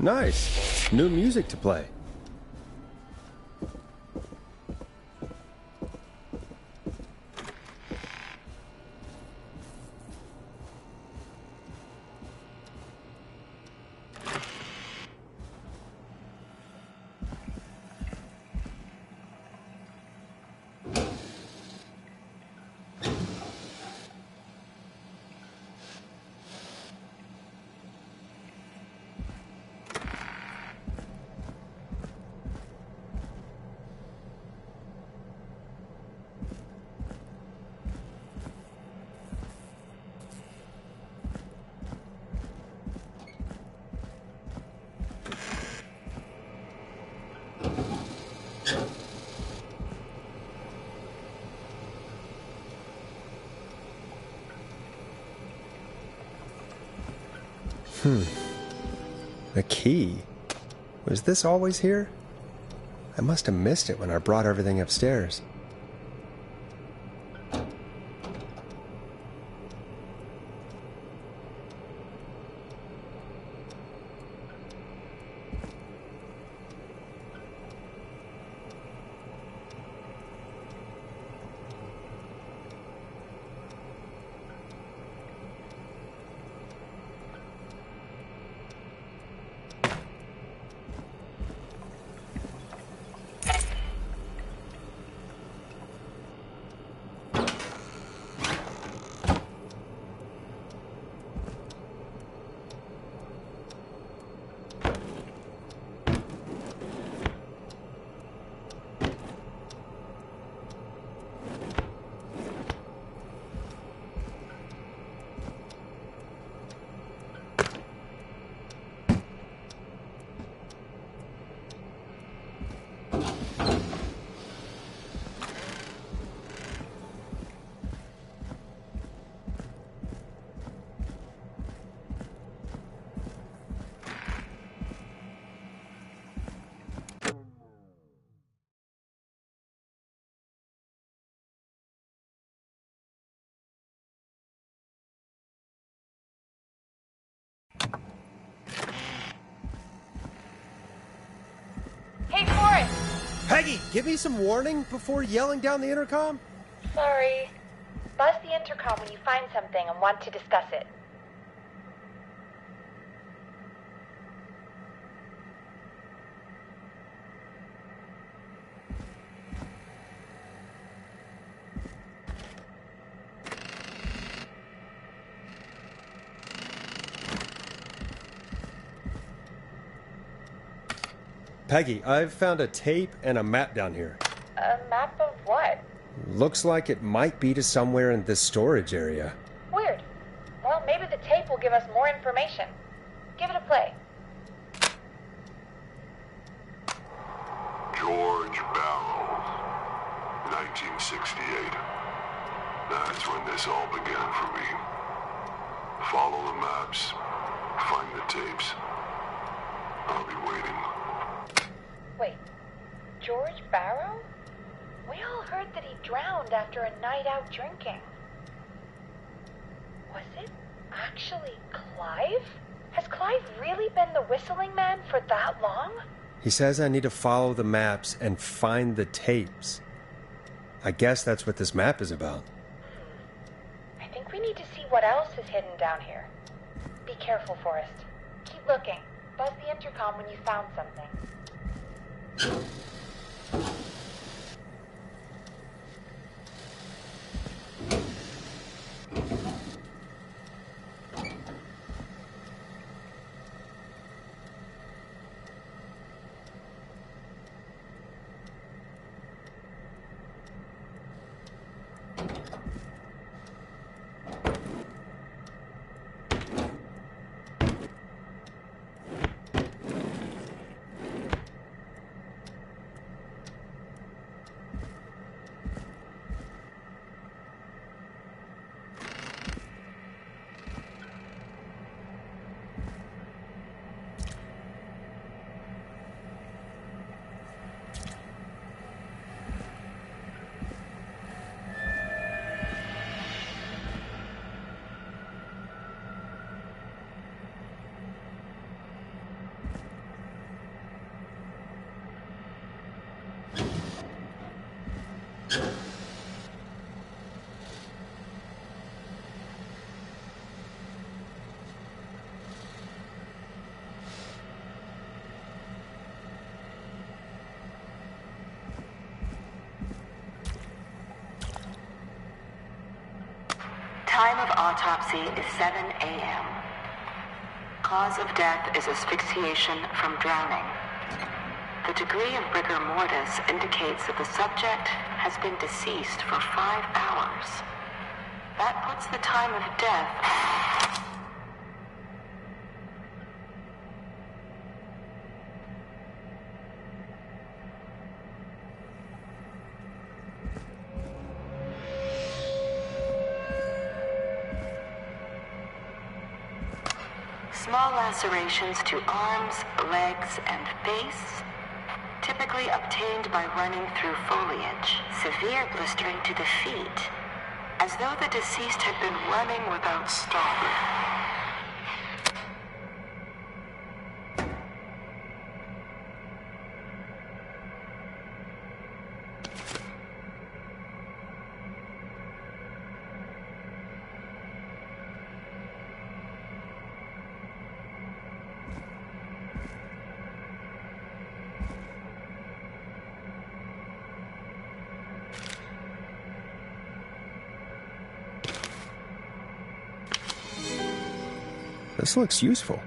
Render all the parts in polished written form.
Nice. New music to play. A key? Was this always here? I must have missed it when I brought everything upstairs. Hey, Forrest! Peggy, give me some warning before yelling down the intercom? Sorry. Buzz the intercom when you find something and want to discuss it. Peggy, I've found a tape and a map down here. A map of what? Looks like it might be to somewhere in this storage area. Weird. Well, maybe the tape will give us more information. Give it a play. George Barrows, 1968. That's when this all began for me. Follow the maps, find the tapes. I'll be waiting. Wait, George Barrow? We all heard that he drowned after a night out drinking. Was it actually Clive? Has Clive really been the whistling man for that long? He says I need to follow the maps and find the tapes. I guess that's what this map is about. I think we need to see what else is hidden down here. Be careful, Forrest. Keep looking. Buzz the intercom when you found something. autopsy is 7 a.m. Cause of death is asphyxiation from drowning. The degree of rigor mortis indicates that the subject has been deceased for 5 hours. That puts the time of death... Small lacerations to arms, legs, and face, typically obtained by running through foliage. Severe blistering to the feet, as though the deceased had been running without stopping. This looks useful.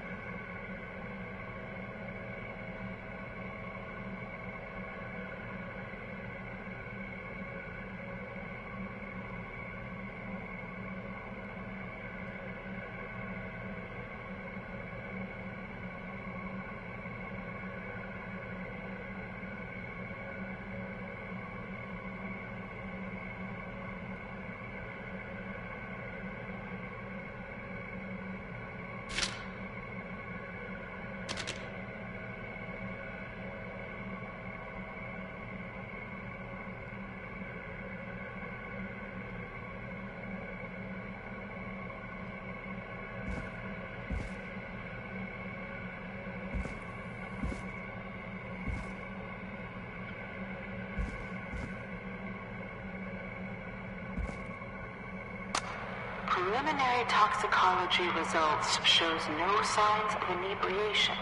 Preliminary toxicology results shows no signs of inebriation.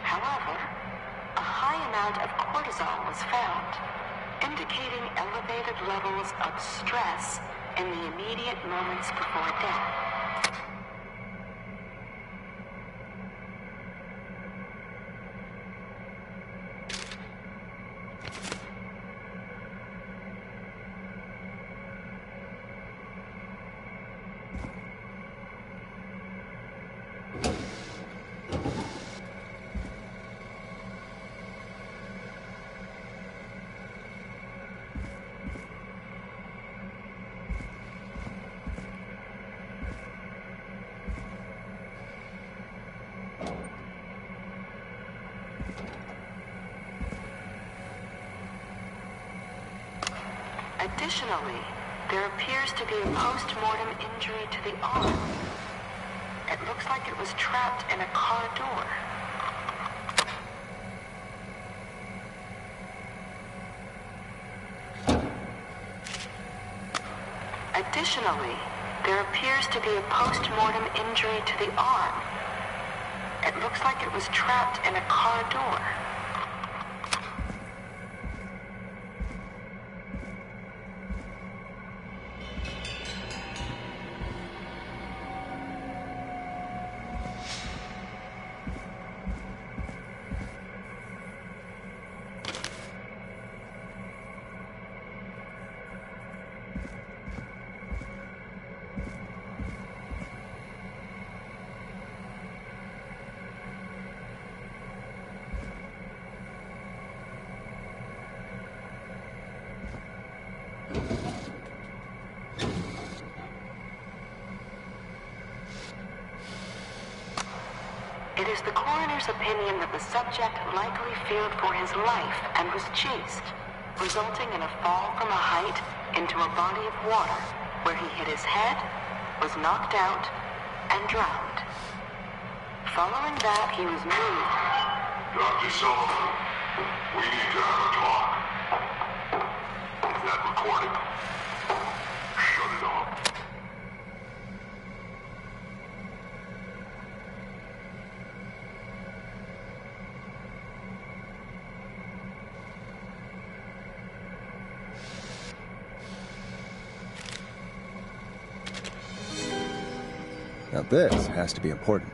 However, a high amount of cortisol was found, indicating elevated levels of stress in the immediate moments before death. Additionally, there appears to be a post-mortem injury to the arm. It looks like it was trapped in a car door. Additionally, there appears to be a post-mortem injury to the arm. It looks like it was trapped in a car door. It is the coroner's opinion that the subject likely feared for his life and was chased, resulting in a fall from a height into a body of water, where he hit his head, was knocked out, and drowned. Following that, he was moved. Dr. Sullivan, we need to have a talk. Is that recording? Shut it off. Now this has to be important.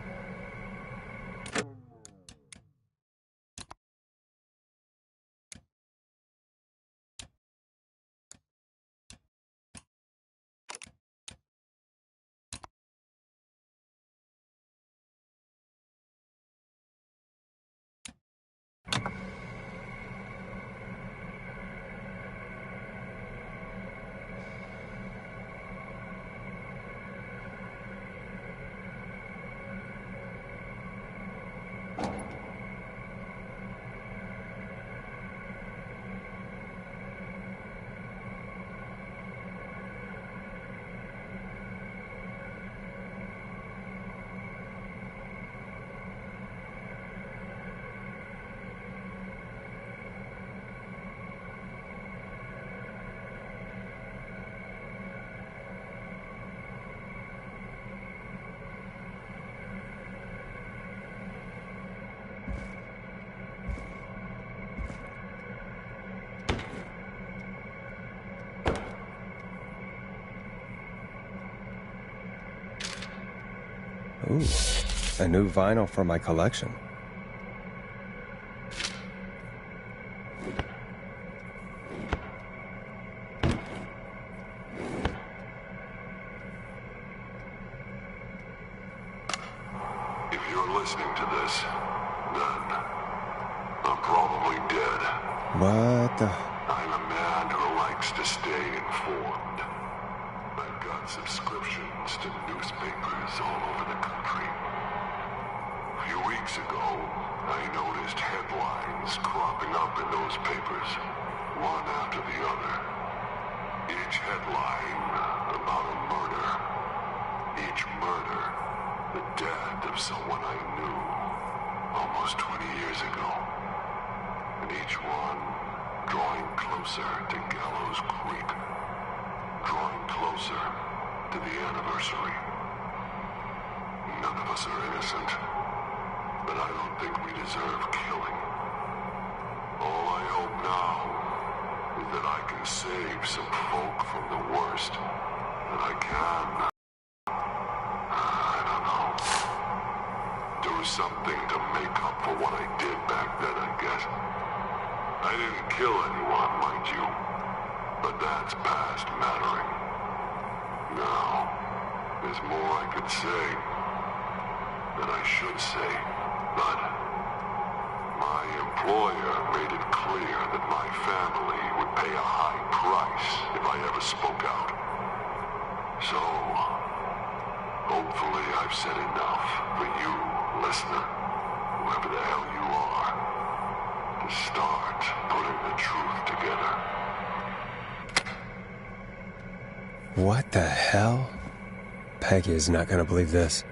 Ooh, a new vinyl for my collection. If you're listening to this, then I'm probably dead. What the... I'm a man who likes to stay informed. I've got subscriptions to newspapers all over the country. A few weeks ago, I noticed headlines cropping up in those papers, one after the other. Each headline about a murder. Each murder, the death of someone I knew almost 20 years ago. And each one drawing closer to Gallows Creek. Drawing closer to the anniversary. None of us are innocent, but I don't think we deserve killing. All I hope now is that I can save some folk from the worst that I can. I don't know. Do something to make up for what I did back then, I guess. I didn't kill anyone, mind you. But that's past mattering. Now, there's more I could say. That I should say. But my employer made it clear that my family would pay a high price if I ever spoke out. So, hopefully I've said enough for you, listener, whoever the hell you are, to start putting the truth together. What the hell? Peggy is not gonna believe this.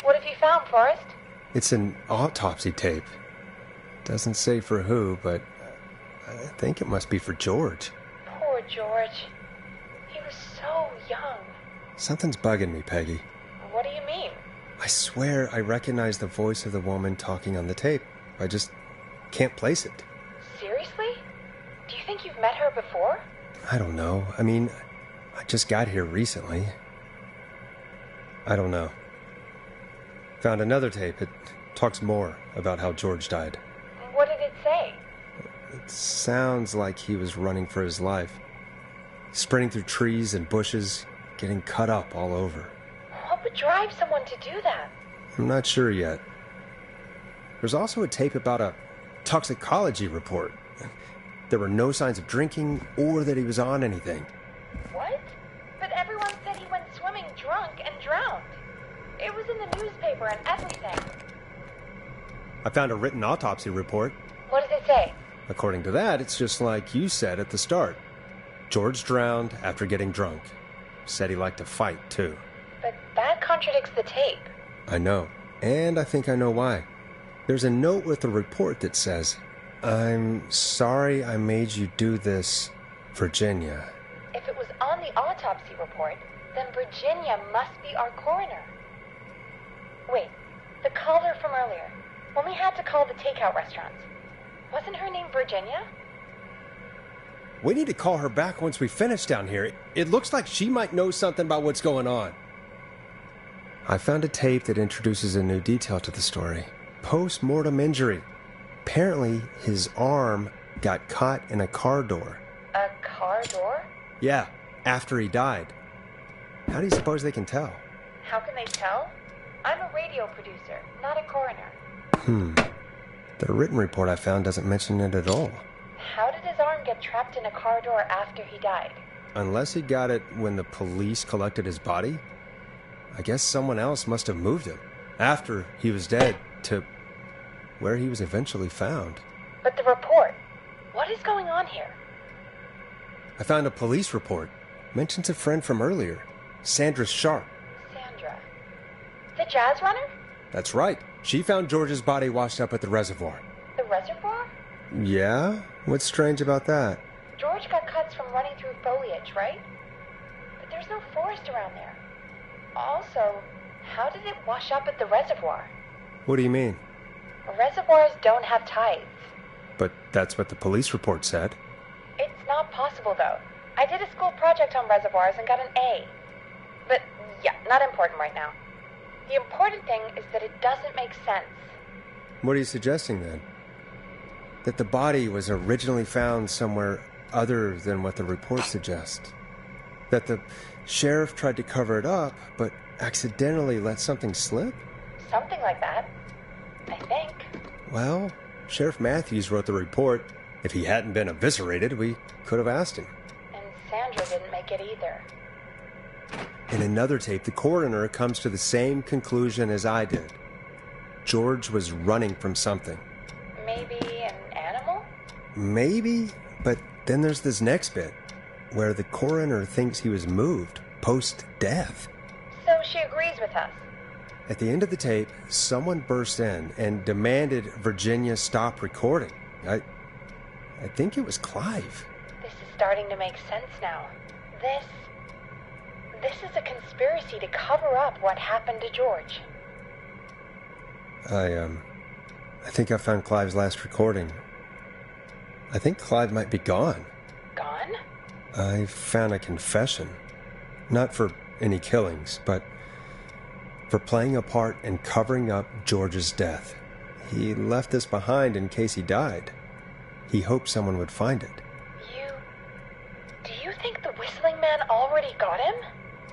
What have you found, Forrest? It's an autopsy tape. Doesn't say for who, but I think it must be for George. Poor George. He was so young. Something's bugging me, Peggy. What do you mean? I swear I recognize the voice of the woman talking on the tape. I just can't place it. Seriously? Do you think you've met her before? I don't know. I mean, I just got here recently. I don't know. Found another tape. It talks more about how George died. What did it say? It sounds like he was running for his life. Sprinting through trees and bushes, getting cut up all over. What would drive someone to do that? I'm not sure yet. There's also a tape about a toxicology report. There were no signs of drinking or that he was on anything. What? But everyone said he went swimming drunk and drowned. It was in the newspaper and everything. I found a written autopsy report. What does it say? According to that, it's just like you said at the start. George drowned after getting drunk. Said he liked to fight, too. But that contradicts the tape. I know. And I think I know why. There's a note with the report that says, "I'm sorry I made you do this, Virginia." If it was on the autopsy report, then Virginia must be our coroner. Wait, the caller from earlier, when we had to call the takeout restaurants, wasn't her name Virginia? We need to call her back once we finish down here. It looks like she might know something about what's going on. I found a tape that introduces a new detail to the story. Post-mortem injury. Apparently, his arm got caught in a car door. A car door? Yeah, after he died. How do you suppose they can tell? How can they tell? I'm a radio producer, not a coroner. The written report I found doesn't mention it at all. How did his arm get trapped in a car door after he died? Unless he got it when the police collected his body, I guess someone else must have moved him after he was dead to where he was eventually found. But the report, what is going on here? I found a police report. Mentions a friend from earlier, Sandra Sharp. Sandra. The jazz runner? That's right. She found George's body washed up at the reservoir. The reservoir? Yeah? What's strange about that? George got cuts from running through foliage, right? But there's no forest around there. Also, how did it wash up at the reservoir? What do you mean? Reservoirs don't have tides. But that's what the police report said. It's not possible, though. I did a school project on reservoirs and got an A. But, yeah, not important right now. The important thing is that it doesn't make sense. What are you suggesting, then? That the body was originally found somewhere other than what the report suggests? That the sheriff tried to cover it up, but accidentally let something slip? Something like that, I think. Well, Sheriff Matthews wrote the report. If he hadn't been eviscerated, we could have asked him. And Sandra didn't make it either. In another tape, the coroner comes to the same conclusion as I did. George was running from something. Maybe an animal? Maybe, but then there's this next bit, where the coroner thinks he was moved post-death. So she agrees with us. At the end of the tape, someone burst in and demanded Virginia stop recording. I think it was Clive. This is starting to make sense now. This is a conspiracy to cover up what happened to George. I think I found Clive's last recording. I think Clive might be gone. Gone? I found a confession. Not for any killings, but for playing a part in covering up George's death. He left this behind in case he died. He hoped someone would find it. Do you think the Whistling Man already got him?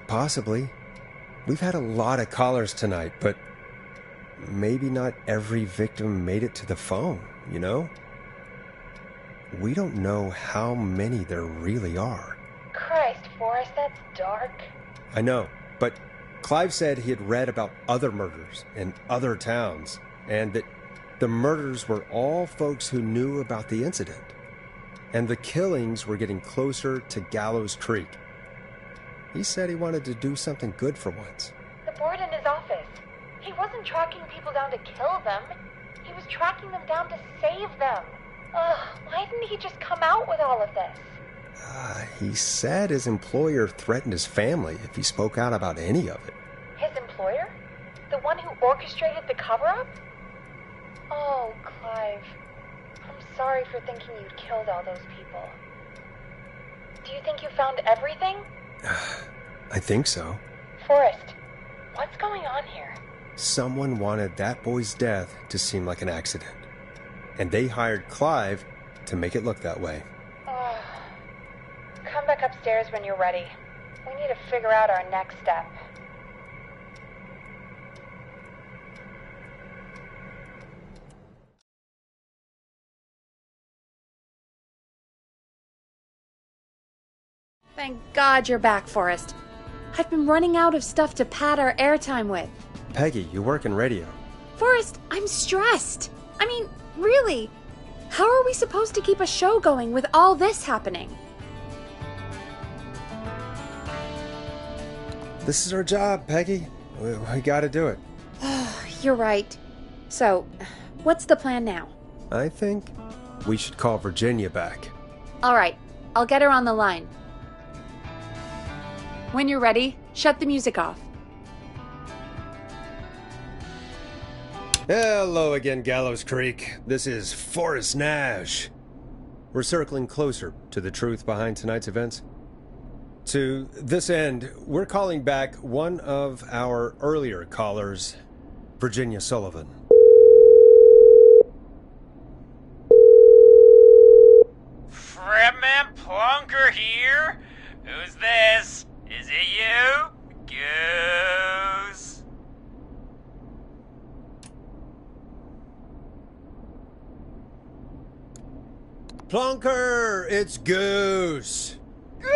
Possibly. We've had a lot of callers tonight, but maybe not every victim made it to the phone, you know? We don't know how many there really are. Christ, Forrest, that's dark. I know, but Clive said he had read about other murders in other towns, and that the murders were all folks who knew about the incident. And the killings were getting closer to Gallows Creek. He said he wanted to do something good for once. The board in his office. He wasn't tracking people down to kill them. He was tracking them down to save them. Ugh, why didn't he just come out with all of this? He said his employer threatened his family if he spoke out about any of it. His employer? The one who orchestrated the cover-up? Oh, Clive. I'm sorry for thinking you'd killed all those people. Do you think you found everything? I think so. Forrest, what's going on here? Someone wanted that boy's death to seem like an accident. And they hired Clive to make it look that way. Come back upstairs when you're ready. We need to figure out our next step. Thank God you're back, Forrest. I've been running out of stuff to pad our airtime with. Peggy, you work in radio. Forrest, I'm stressed. I mean, really, how are we supposed to keep a show going with all this happening? This is our job, Peggy. We gotta do it. You're right. So, what's the plan now? I think we should call Virginia back. All right, I'll get her on the line. When you're ready, shut the music off. Hello again, Gallows Creek. This is Forrest Nash. We're circling closer to the truth behind tonight's events. To this end, we're calling back one of our earlier callers, Virginia Sullivan. Fredman Plunker here? Who's this? Is it you? Goose? Plunker, it's Goose. Goose!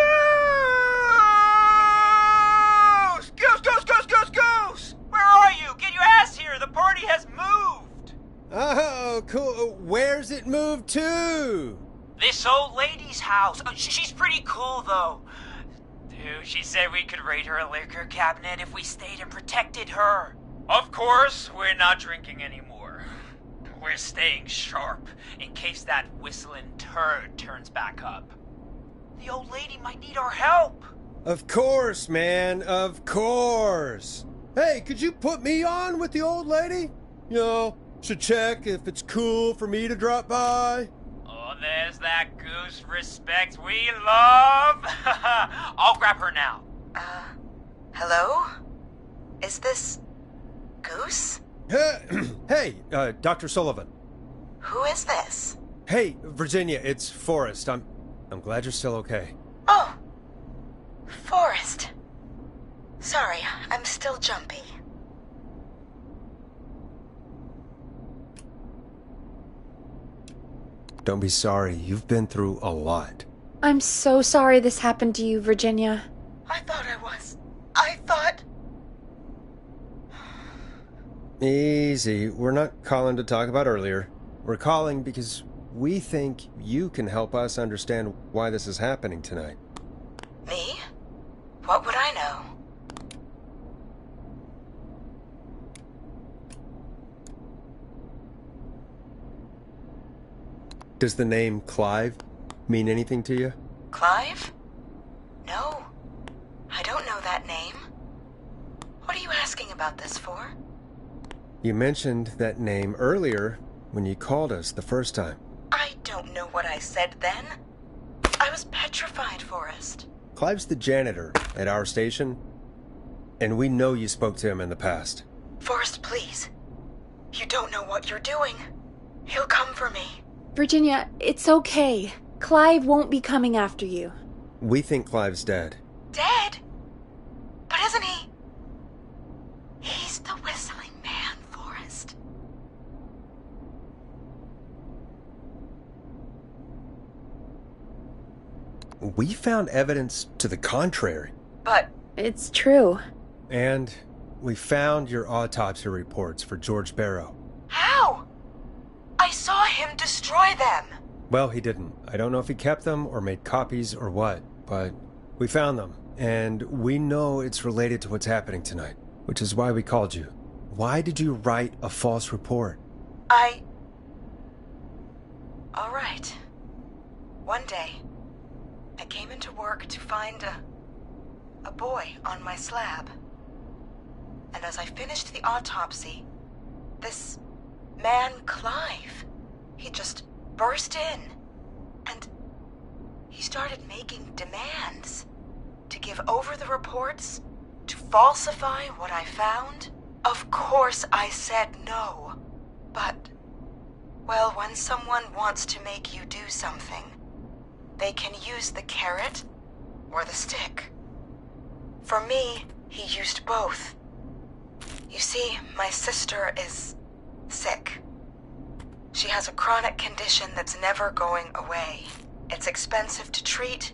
Goose! Where are you? Get your ass here! The party has moved! Oh, cool. Where's it moved to? This old lady's house. She's pretty cool, though. Dude, she said we could raid her liquor cabinet if we stayed and protected her. Of course, we're not drinking anymore. We're staying sharp in case that whistling turd turns back up. The old lady might need our help. Of course, man. Of course. Hey, could you put me on with the old lady? You know, should check if it's cool for me to drop by. Oh, there's that Goose respect we love. I'll grab her now. Hello? Is this Goose? Hey, Dr. Sullivan. Who is this? Hey, Virginia, it's Forrest. I'm glad you're still okay. Oh, Forrest. Sorry, I'm still jumpy. Don't be sorry. You've been through a lot. I'm so sorry this happened to you, Virginia. I thought I was. I thought... Easy. We're not calling to talk about earlier. We're calling because we think you can help us understand why this is happening tonight. Me? What would I know? Does the name Clive mean anything to you? Clive? No. I don't know that name. What are you asking about this for? You mentioned that name earlier when you called us the first time. I don't know what I said then. I was petrified, Forrest. Clive's the janitor at our station, and we know you spoke to him in the past. Forrest, please. You don't know what you're doing. He'll come for me. Virginia, it's okay. Clive won't be coming after you. We think Clive's dead. Dead? But isn't he? He's the whistling man, Forrest. We found evidence to the contrary. But It's true. And we found your autopsy reports for George Barrow. how? I saw him destroy them. Well, he didn't. I don't know if he kept them or made copies or what, but we found them. And we know it's related to what's happening tonight, which is why we called you. Why did you write a false report? All right. One day, I came into work to find a boy on my slab. And as I finished the autopsy, this man, Clive, he just burst in. And he started making demands to give over the reports, to falsify what I found. Of course I said no. But, well, when someone wants to make you do something, they can use the carrot or the stick. For me, he used both. You see, my sister is sick. She has a chronic condition that's never going away. It's expensive to treat,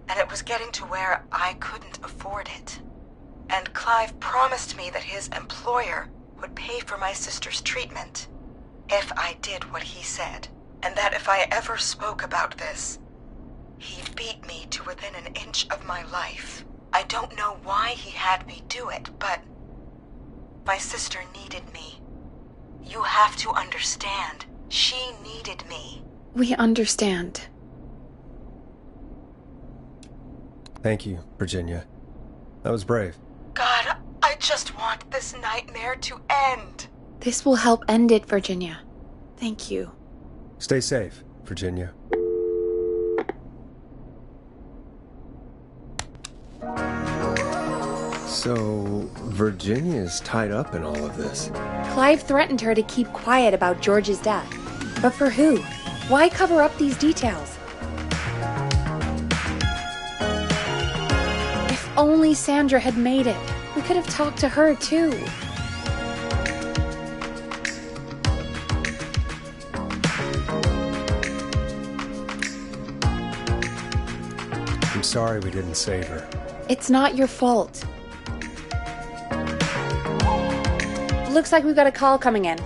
and it was getting to where I couldn't afford it. And Clive promised me that his employer would pay for my sister's treatment. if I did what he said, and that if I ever spoke about this, he'd beat me to within an inch of my life. I don't know why he had me do it, but my sister needed me. You have to understand, she needed me. We understand. Thank you, Virginia. That was brave. God, I just want this nightmare to end. This will help end it, Virginia. Thank you. Stay safe, Virginia. So, Virginia's tied up in all of this. Clive threatened her to keep quiet about George's death. But for who? Why cover up these details? If only Sandra had made it. We could have talked to her, too. I'm sorry we didn't save her. It's not your fault. Looks like we've got a call coming in.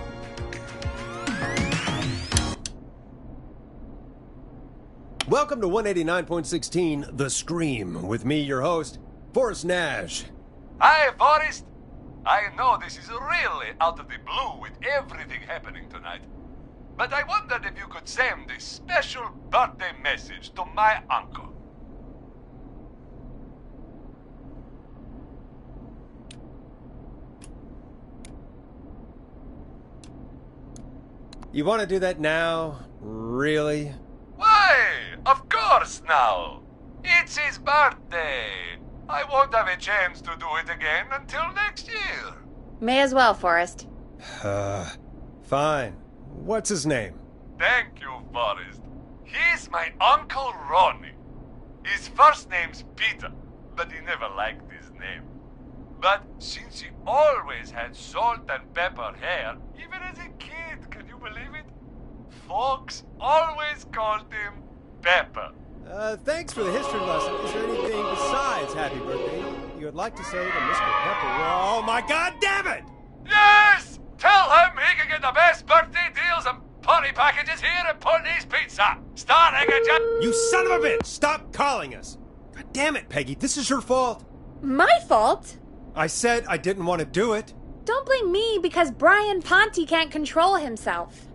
Welcome to 189.16 The Scream, with me, your host, Forrest Nash. Hi, Forrest. I know this is really out of the blue with everything happening tonight, but I wondered if you could send a special birthday message to my uncle. You want to do that now? Really? Why? Of course now. It's his birthday. I won't have a chance to do it again until next year. May as well, Forrest. Fine. What's his name? Thank you, Forrest. He's my Uncle Ronnie. His first name's Peter, but he never liked his name. But since he always had salt and pepper hair, even as a kid, can you believe it? Folks always called him Pepper. Thanks for the history lesson. Is there anything besides happy birthday you would like to say to Mr. Pepper? Oh my god damn it! Yes! Tell him he can get the best birthday deals and party packages here at Putney's Pizza, starting at You son of a bitch! Stop calling us! God damn it, Peggy, this is your fault! My fault? I said I didn't want to do it. Don't blame me because Brian Ponte can't control himself.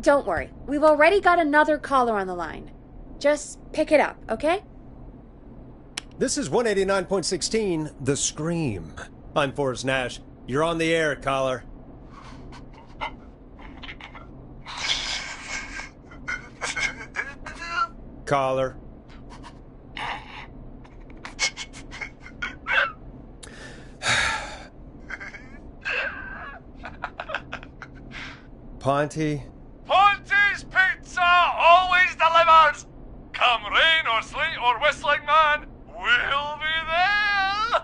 Don't worry, we've already got another caller on the line. Just pick it up, okay? This is 189.16 The Scream. I'm Forrest Nash. You're on the air, caller. Caller. Ponte? Ponte's Pizza always delivers! Come rain or sleet or whistling man, we'll be there!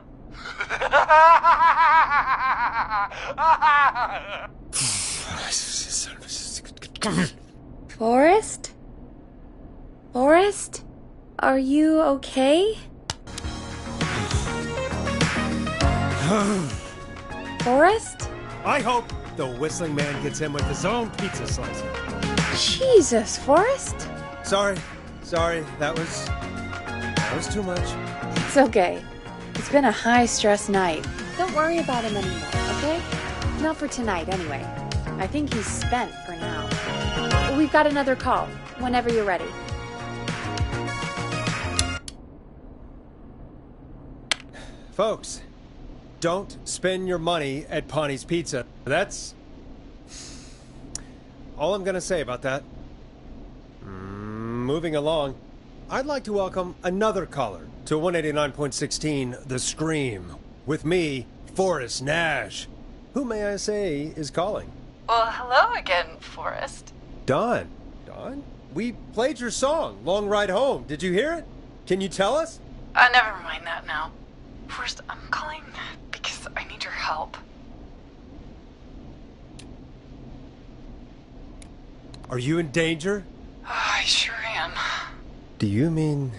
Forrest? Forrest? Are you okay? Forrest? I hope the whistling man gets in with his own pizza slice. Jesus, Forrest? Sorry, that was too much. It's okay. It's been a high-stress night. Don't worry about him anymore, okay? Not for tonight, anyway. I think he's spent for now. We've got another call, whenever you're ready. Folks, don't spend your money at Ponte's Pizza. That's all I'm going to say about that. Moving along, I'd like to welcome another caller to 189.16 The Scream. With me, Forrest Nash. Who, may I say, is calling? Well, hello again, Forrest. Don. Don? We played your song, Long Ride Home. Did you hear it? Can you tell us? Never mind that now. First, I'm calling because I need your help. Are you in danger? I sure am. Do you mean...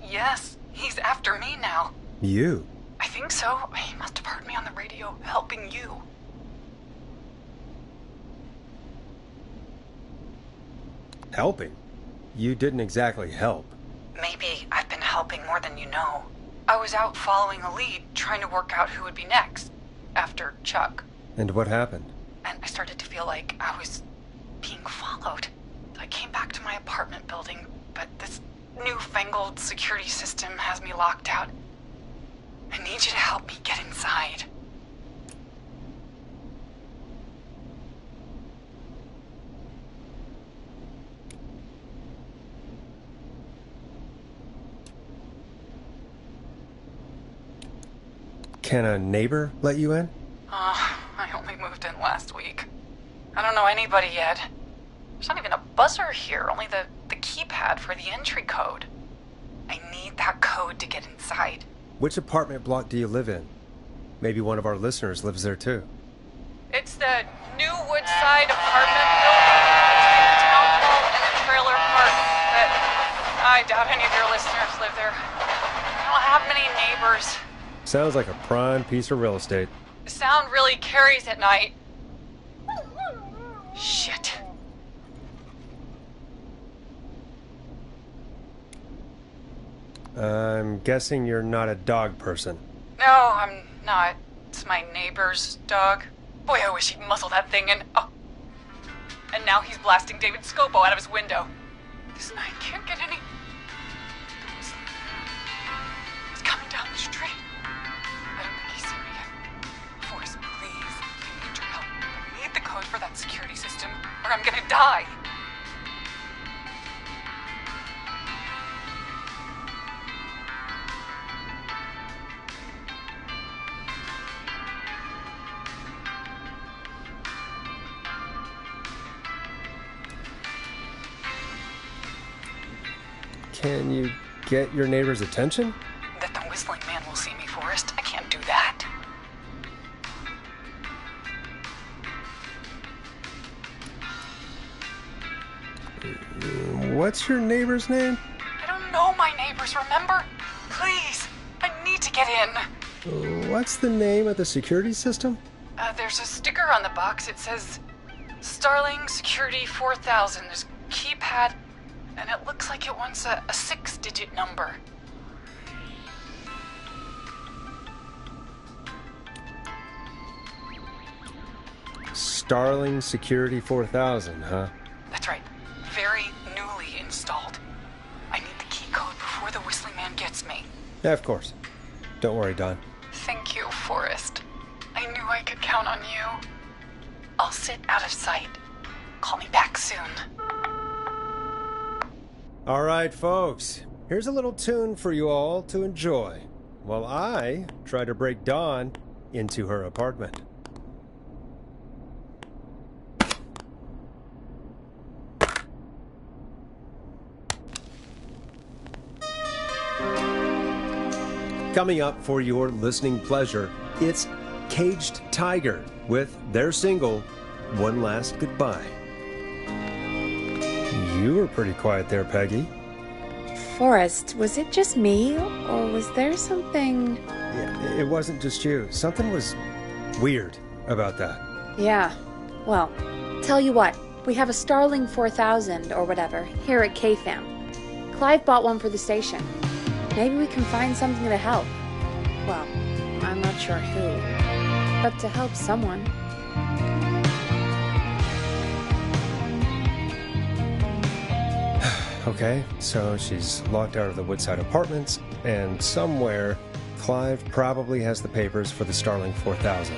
Yes, he's after me now. You? I think so. He must have heard me on the radio helping you. Helping? You didn't exactly help. Maybe I've been helping more than you know. I was out following a lead, trying to work out who would be next, after Chuck. And what happened? And I started to feel like I was being followed. I came back to my apartment building, but this newfangled security system has me locked out. I need you to help me get inside. Can a neighbor let you in? I only moved in last week. I don't know anybody yet. There's not even a buzzer here, only the keypad for the entry code. I need that code to get inside. Which apartment block do you live in? Maybe one of our listeners lives there too. It's the New Woodside apartment building between the town hall and the trailer park, but I doubt any of your listeners live there. I don't have many neighbors. Sounds like a prime piece of real estate. The sound really carries at night. Shit. I'm guessing you're not a dog person. No, I'm not. It's my neighbor's dog. Boy, I wish he'd muzzle that thing and... Oh. And now he's blasting David Scopo out of his window. This night can't get any... He's coming down the street. I don't think he's seen me yet. Forrest, please. I need your help. I need the code for that security system, or I'm gonna die. Can you get your neighbor's attention? That the whistling man will see me, Forrest. I can't do that. What's your neighbor's name? I don't know my neighbors, remember? Please, I need to get in. What's the name of the security system? There's a sticker on the box. It says Starling Security 4000. There's a keypad, and it looks like it wants a 6-digit number. Starling Security 4000, huh? That's right. Very newly installed. I need the key code before the whistling man gets me. Yeah, of course. Don't worry, Don. Thank you, Forrest. I knew I could count on you. I'll sit out of sight. Call me back soon. All right, folks. Here's a little tune for you all to enjoy while I try to break Dawn into her apartment. Coming up for your listening pleasure, it's Caged Tiger with their single, One Last Goodbye. You were pretty quiet there, Peggy. Forrest, was it just me, or was there something... Yeah, it wasn't just you. Something was weird about that. Yeah, well, tell you what, we have a Starling 4000 or whatever here at KFAM. Clive bought one for the station. Maybe we can find something to help. Well, I'm not sure who, but to help someone. Okay, so she's locked out of the Woodside Apartments, and somewhere, Clive probably has the papers for the Starling 4000.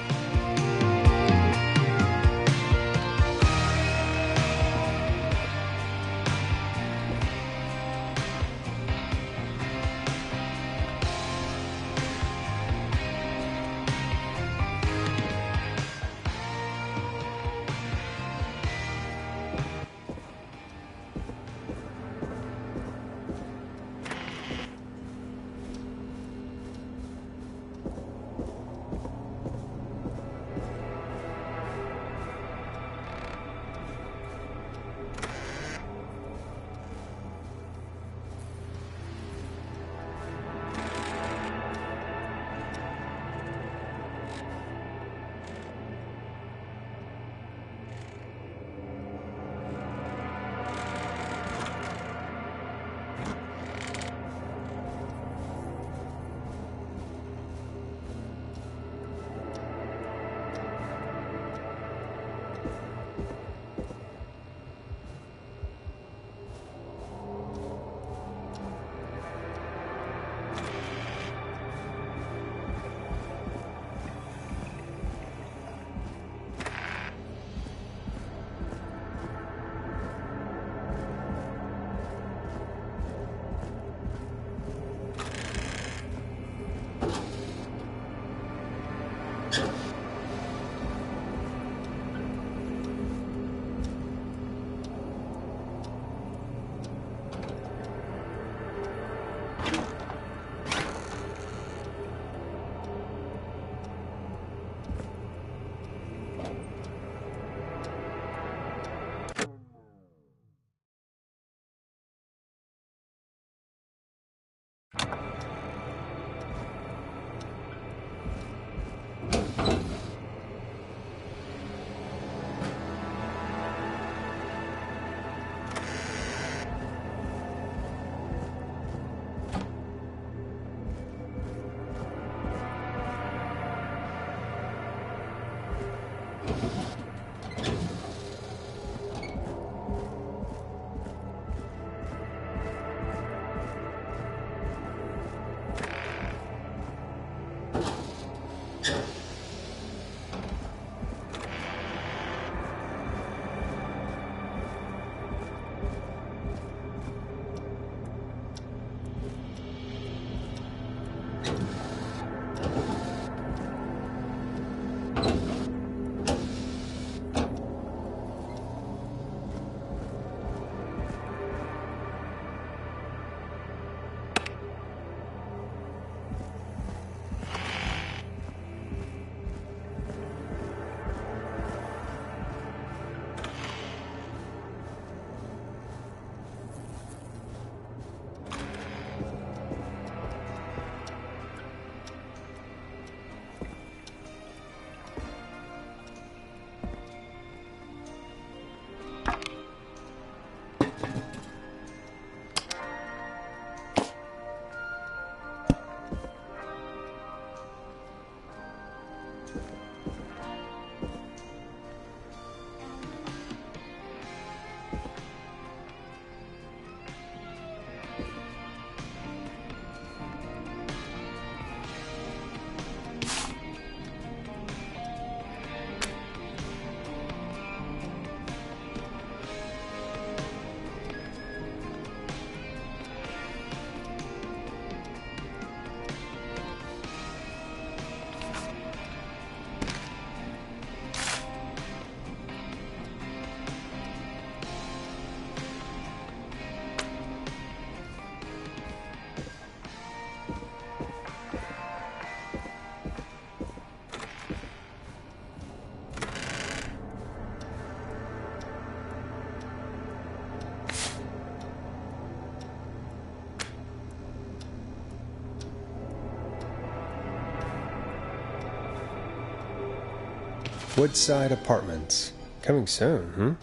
Woodside Apartments. Coming soon,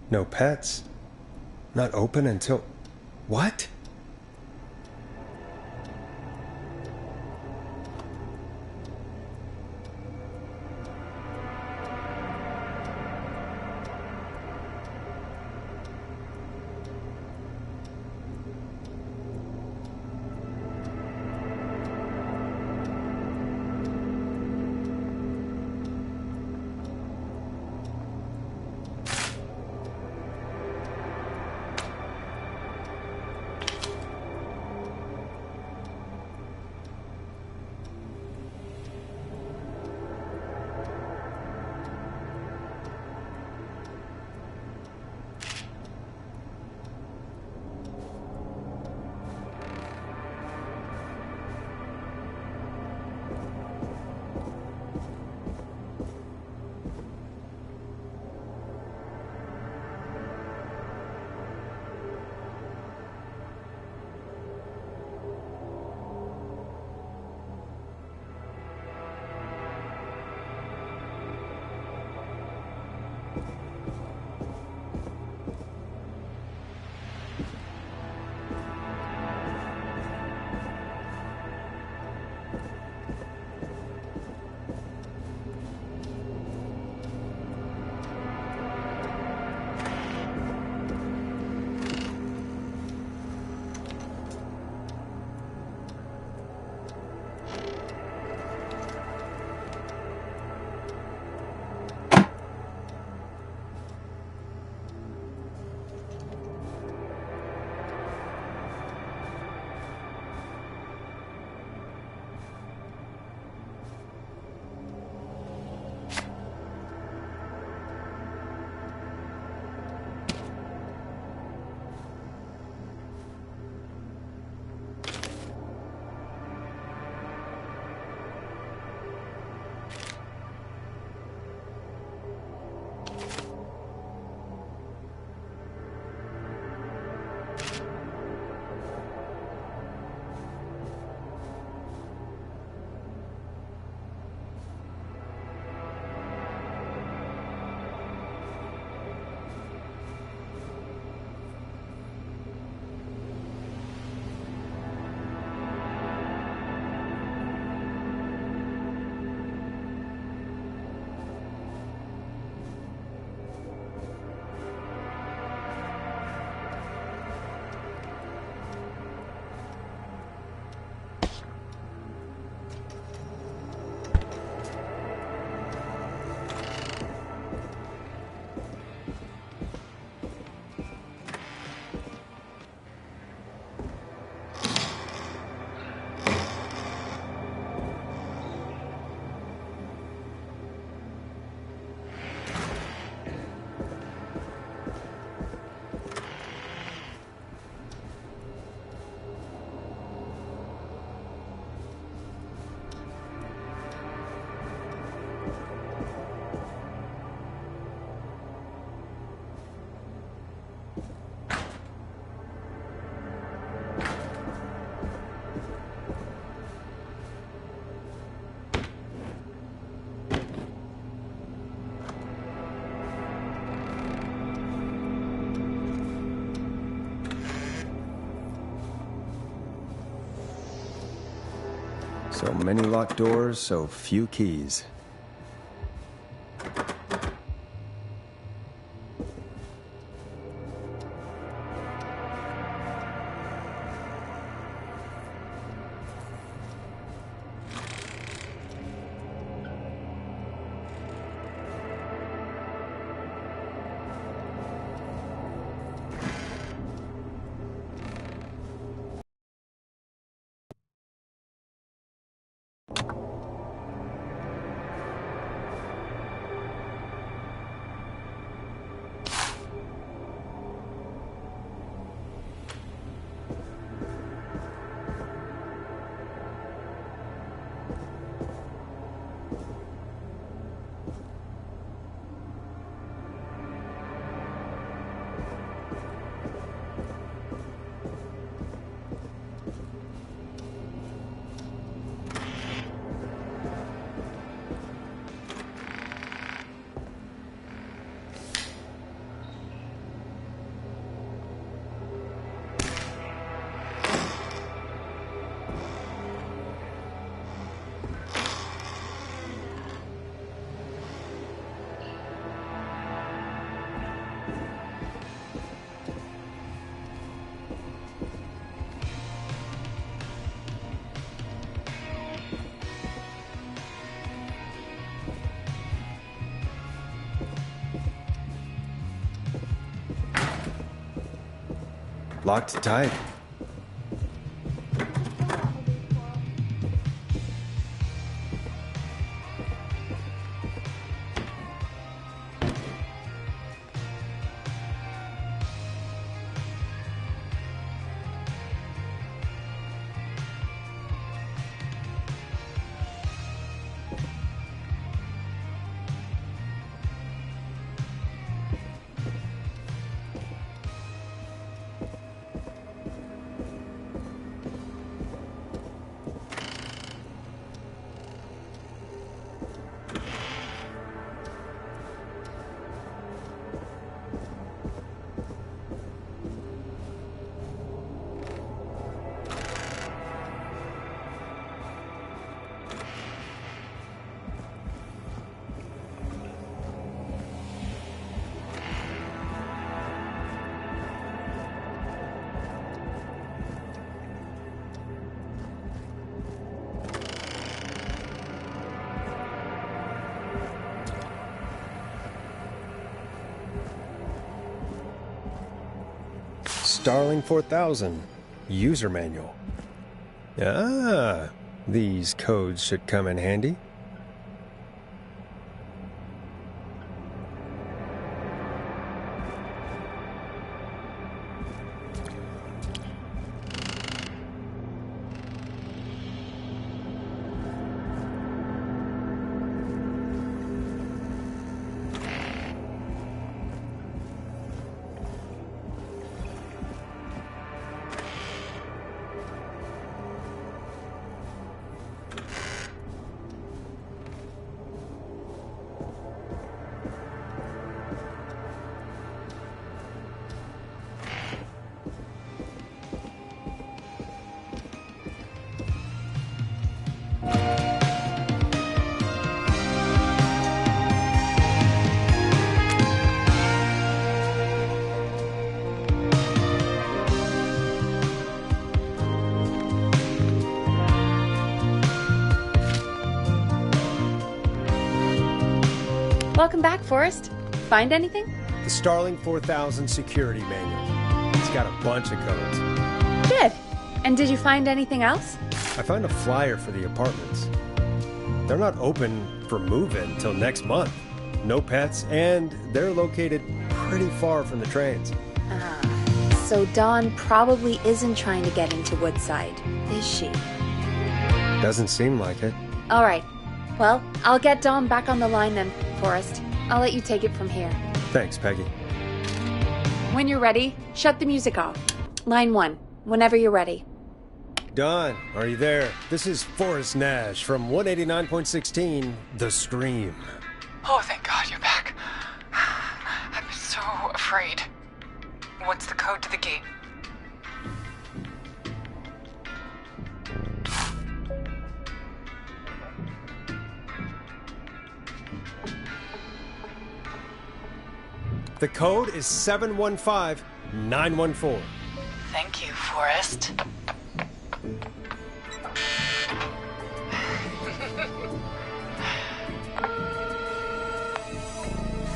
No pets. Not open until... What? So many locked doors, so few keys. Locked tight. Starling 4000 user manual. Ah, these codes should come in handy. Welcome back, Forrest. Find anything? The Starling 4000 security manual. It's got a bunch of codes. Good. And did you find anything else? I found a flyer for the apartments. They're not open for move-in till next month. No pets, and they're located pretty far from the trains. So Dawn probably isn't trying to get into Woodside, is she? Doesn't seem like it. All right. Well, I'll get Dawn back on the line then, Forrest. I'll let you take it from here. Thanks, Peggy. When you're ready, shut the music off. Line 1, whenever you're ready. Dawn, are you there? This is Forrest Nash from 189.16, The Scream. Oh, thank God you're back. I'm so afraid. What's the code to the gate? The code is 715914. Thank you, Forrest.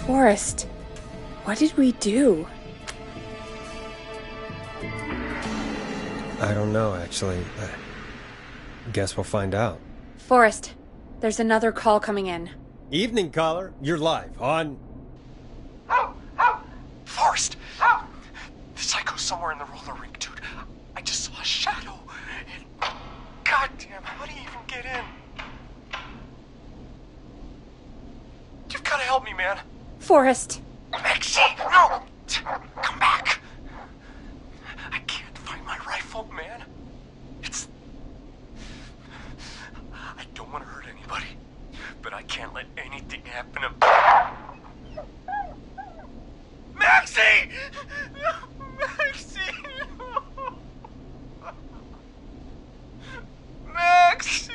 Forrest, what did we do? I don't know, actually. I guess we'll find out. Forrest, there's another call coming in. Evening, caller. You're live on... Forrest! The psycho's somewhere in the roller rink, dude. I just saw a shadow. And... goddamn, how do you even get in? You've gotta help me, man. Forrest! Maxie, no! Come back! I can't find my rifle, man. It's... I don't want to hurt anybody, but I can't let anything happen to... Maxie! Maxie! Maxie!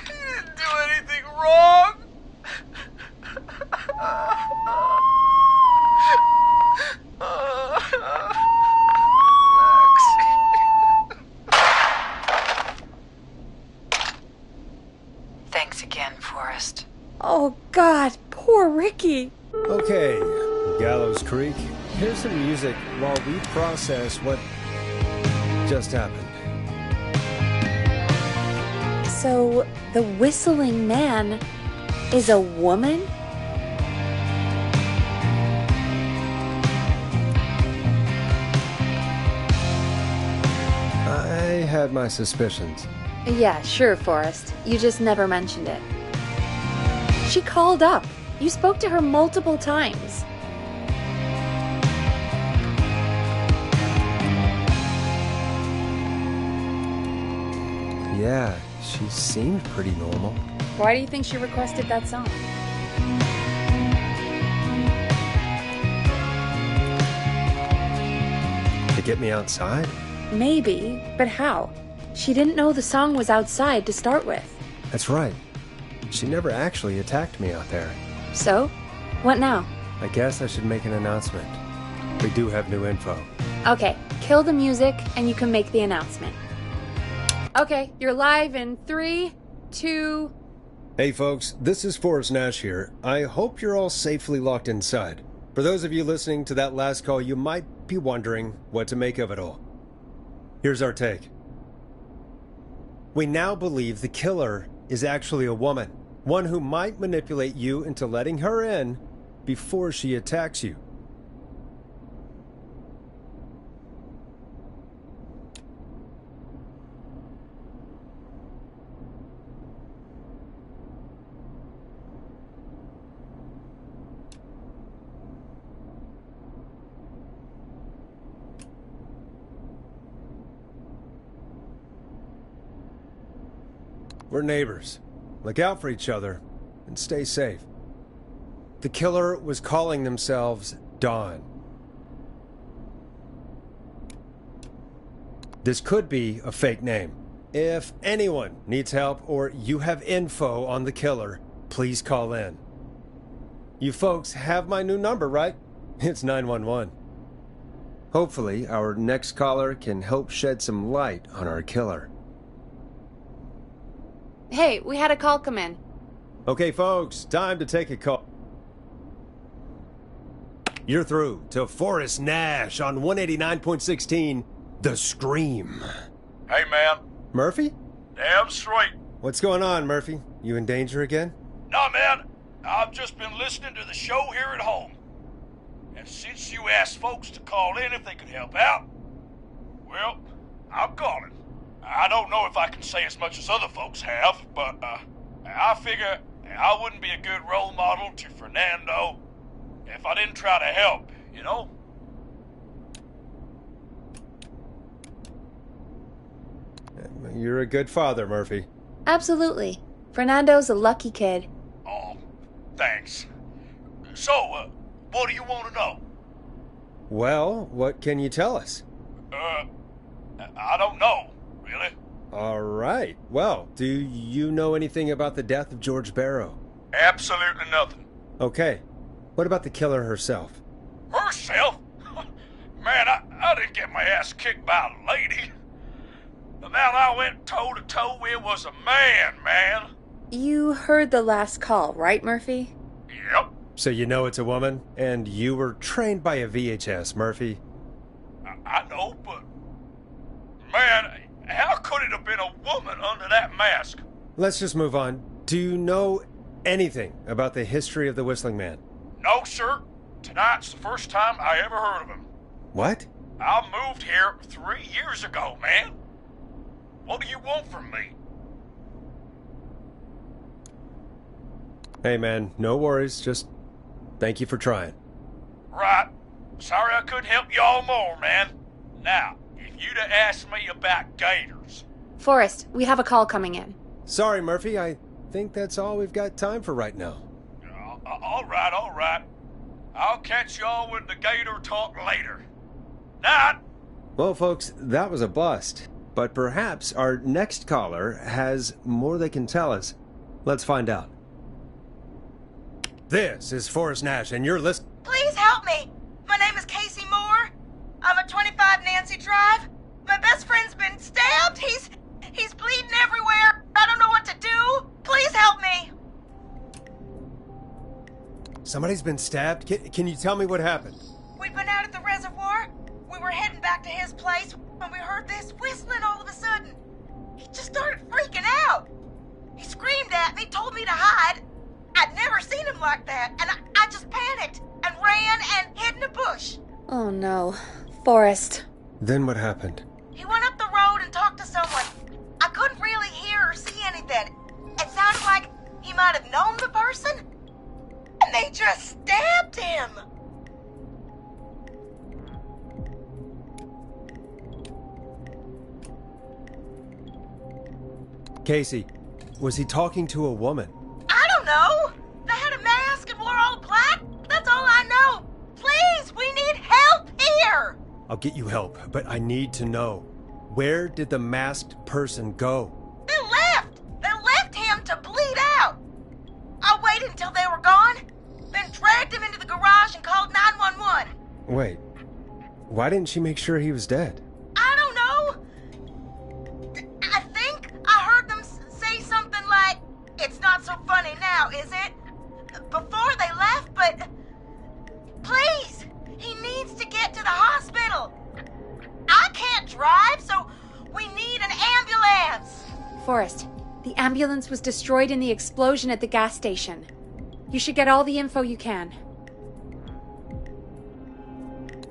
You didn't do anything wrong! Thanks again, Forrest. Oh, God, poor Ricky. Okay, Gallows Creek, here's some music while we process what just happened. So, the whistling man is a woman? I had my suspicions. Yeah, sure, Forrest. You just never mentioned it. She called up. You spoke to her multiple times. Yeah, she seemed pretty normal. Why do you think she requested that song? To get me outside? Maybe, but how? She didn't know the song was outside to start with. That's right. She never actually attacked me out there. So? What now? I guess I should make an announcement. We do have new info. Okay, kill the music and you can make the announcement. Okay, you're live in 3, 2... Hey folks, this is Forrest Nash here. I hope you're all safely locked inside. For those of you listening to that last call, you might be wondering what to make of it all. Here's our take. We now believe the killer is actually a woman. One who might manipulate you into letting her in before she attacks you. We're neighbors. Look out for each other and stay safe. The killer was calling themselves Dawn. This could be a fake name. If anyone needs help or you have info on the killer, please call in. You folks have my new number, right? It's 911. Hopefully, our next caller can help shed some light on our killer. Hey, we had a call come in. Okay, folks, time to take a call. You're through to Forrest Nash on 189.16, The Scream. Hey, man. Murphy? Damn straight. What's going on, Murphy? You in danger again? Nah, man. I've just been listening to the show here at home. And since you asked folks to call in if they could help out, well, I'm calling. I don't know if I can say as much as other folks have, but I figure I wouldn't be a good role model to Fernando if I didn't try to help, you know? You're a good father, Murphy. Absolutely. Fernando's a lucky kid. Oh, thanks. So, what do you want to know? Well, what can you tell us? I don't know. Really? All right. Well, do you know anything about the death of George Barrow? Absolutely nothing. Okay. What about the killer herself? Herself? Man, I didn't get my ass kicked by a lady. The man I went toe-to-toe with was a man. You heard the last call, right, Murphy? Yep. So you know it's a woman, and you were trained by a VHS, Murphy. I know, but... Man... How could it have been a woman under that mask? Let's just move on. Do you know anything about the history of the Whistling Man? No, sir. Tonight's the first time I ever heard of him. What? I moved here 3 years ago, man. What do you want from me? Hey, man, no worries. Just thank you for trying. Right. Sorry I couldn't help y'all more, man. Now, if you'd have asked me about gators... Forrest, we have a call coming in. Sorry, Murphy. I think that's all we've got time for right now. All right. I'll catch y'all with the gator talk later. Night! Well, folks, that was a bust. But perhaps our next caller has more they can tell us. Let's find out. This is Forrest Nash, and you're listening... Please help me! My name is Casey Moore. I'm at 25 Nancy Drive. My best friend's been stabbed. He's bleeding everywhere. I don't know what to do. Please help me. Somebody's been stabbed? Can you tell me what happened? We'd been out at the his place when we heard this whistling all of a sudden. He just started freaking out. He screamed at me, told me to hide. I'd never seen him like that, and I just panicked and ran and hid in a bush. Oh no. Forrest. Then what happened? He went up the road and talked to someone. I couldn't really hear or see anything. It sounded like he might have known the person, and they just stabbed him. Casey, was he talking to a woman? I don't know. They had a mask and wore all black. That's all I know. Please, we need help here. I'll get you help, but I need to know. Where did the masked person go? They left. They left him to bleed out. I waited until they were gone, then dragged him into the garage and called 911. Wait, why didn't she make sure he was dead? I don't know. I think I heard them say something like, "It's not so funny now, is it?" before they left, but please, he needs to get to the hospital. I can't drive, so we need an ambulance. Forrest, the ambulance was destroyed in the explosion at the gas station. You should get all the info you can.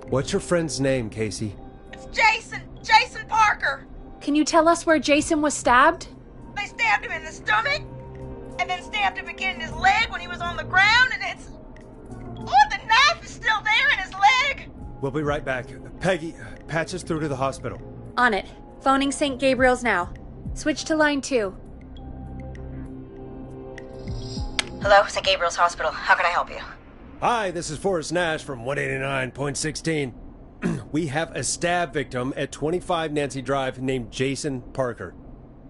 What's your friend's name, Casey? It's Jason Parker. Can you tell us where Jason was stabbed? They stabbed him in the stomach, and then stabbed him again in his leg when he was on the ground, and it's... Oh, the knife is still there in his leg! We'll be right back. Peggy, patch us through to the hospital. On it. Phoning St. Gabriel's now. Switch to line 2. Hello, St. Gabriel's Hospital. How can I help you? Hi, this is Forrest Nash from 189.16. We have a stab victim at 25 Nancy Drive named Jason Parker.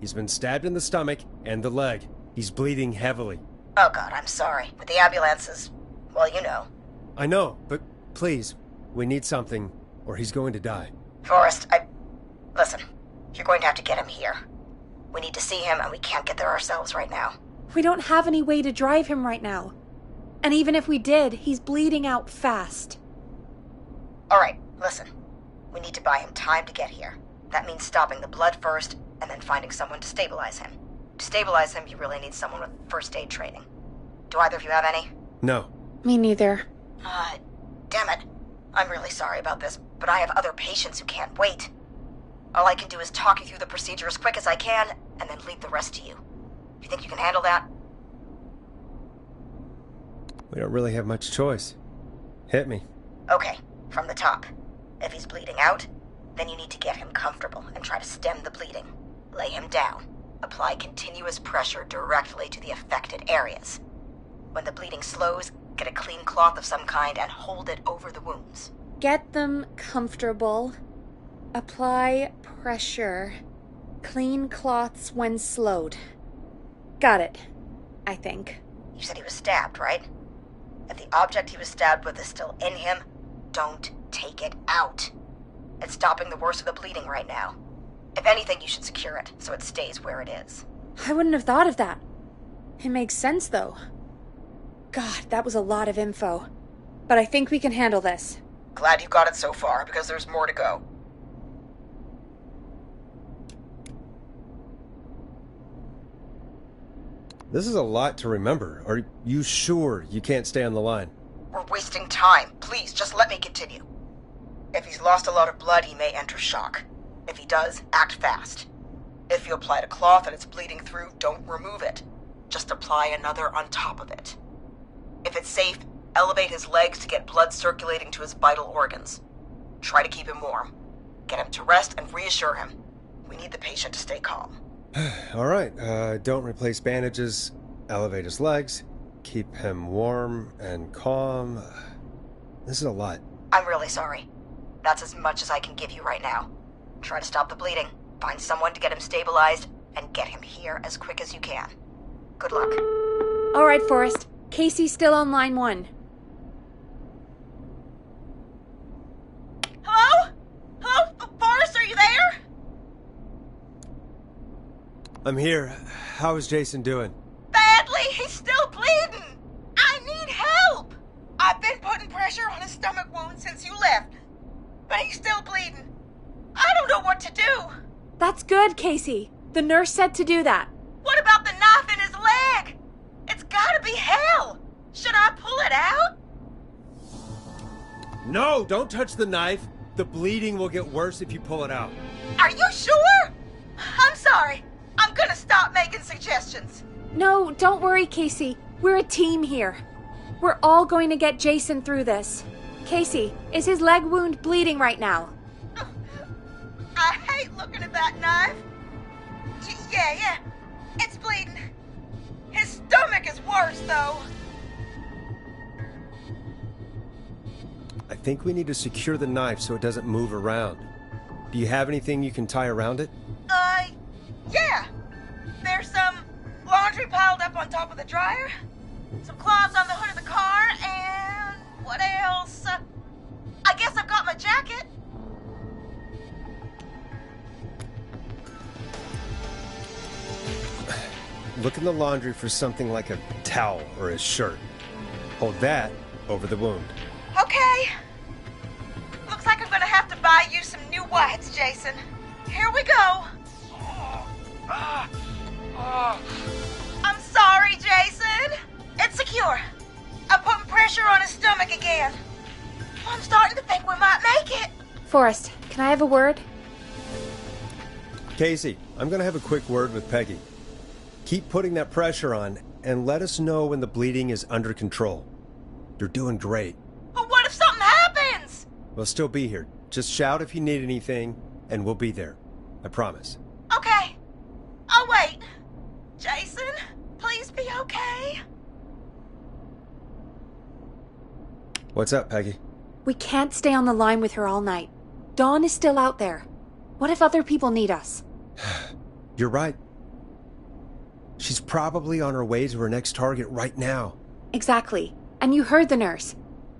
He's been stabbed in the stomach and the leg. He's bleeding heavily. Oh God, I'm sorry. But the ambulance is... well, you know. I know, but please, we need something, or he's going to die. Forrest, Listen, you're going to have to get him here. We need to see him, and we can't get there ourselves right now. We don't have any way to drive him right now. And even if we did, he's bleeding out fast. All right, listen. We need to buy him time to get here. That means stopping the blood first, and then finding someone to stabilize him. To stabilize him, you really need someone with first aid training. Do either of you have any? No. Me neither. Damn it. I'm really sorry about this, but I have other patients who can't wait. All I can do is talk you through the procedure as quick as I can, and then leave the rest to you. You think you can handle that? We don't really have much choice. Hit me. Okay, from the top. If he's bleeding out, then you need to get him comfortable and try to stem the bleeding. Lay him down. Apply continuous pressure directly to the affected areas. When the bleeding slows, get a clean cloth of some kind and hold it over the wounds. Get them comfortable. Apply pressure. Clean cloths when slowed. Got it, I think. You said he was stabbed, right? If the object he was stabbed with is still in him, don't take it out. It's stopping the worst of the bleeding right now. If anything, you should secure it so it stays where it is. I wouldn't have thought of that. It makes sense, though. God, that was a lot of info. But I think we can handle this. Glad you got it so far, because there's more to go. This is a lot to remember. Are you sure you can't stay on the line? We're wasting time. Please, just let me continue. If he's lost a lot of blood, he may enter shock. If he does, act fast. If you applied a cloth and it's bleeding through, don't remove it. Just apply another on top of it. If it's safe, elevate his legs to get blood circulating to his vital organs. Try to keep him warm. Get him to rest and reassure him. We need the patient to stay calm. All right, don't replace bandages, elevate his legs, keep him warm and calm. This is a lot. I'm really sorry. That's as much as I can give you right now. Try to stop the bleeding, find someone to get him stabilized, and get him here as quick as you can. Good luck. All right, Forrest. Casey's still on line 1. Hello? Hello, Forrest, are you there? I'm here. How is Jason doing? Badly. He's still bleeding. I need help. I've been putting pressure on his stomach wound since you left, but he's still bleeding. what to do. That's good, Casey. The nurse said to do that. What about the knife in his leg? It's gotta be hell. Should I pull it out? No, don't touch the knife. The bleeding will get worse if you pull it out. Are you sure? I'm sorry. I'm gonna stop making suggestions. No, don't worry, Casey. We're a team here. We're all going to get Jason through this. Casey, is his leg wound bleeding right now? I hate looking at that knife. Yeah. It's bleeding. His stomach is worse, though. I think we need to secure the knife so it doesn't move around. Do you have anything you can tie around it? Yeah. There's some laundry piled up on top of the dryer, some cloths on the hood of the car, and what else? I guess I've got my jacket. Look in the laundry for something like a towel or a shirt. Hold that over the wound. Okay. Looks like I'm gonna have to buy you some new whites, Jason. Here we go. I'm sorry, Jason. It's secure. I'm putting pressure on his stomach again. I'm starting to think we might make it. Forrest, can I have a word? Casey, I'm going to have a quick word with Peggy. Keep putting that pressure on and let us know when the bleeding is under control. You're doing great. But what if something happens? We'll still be here. Just shout if you need anything, and we'll be there. I promise. Okay. I'll wait. Jason, please be okay. What's up, Peggy? We can't stay on the line with her all night. Dawn is still out there. What if other people need us? You're right. She's probably on her way to her next target right now. Exactly. And you heard the nurse.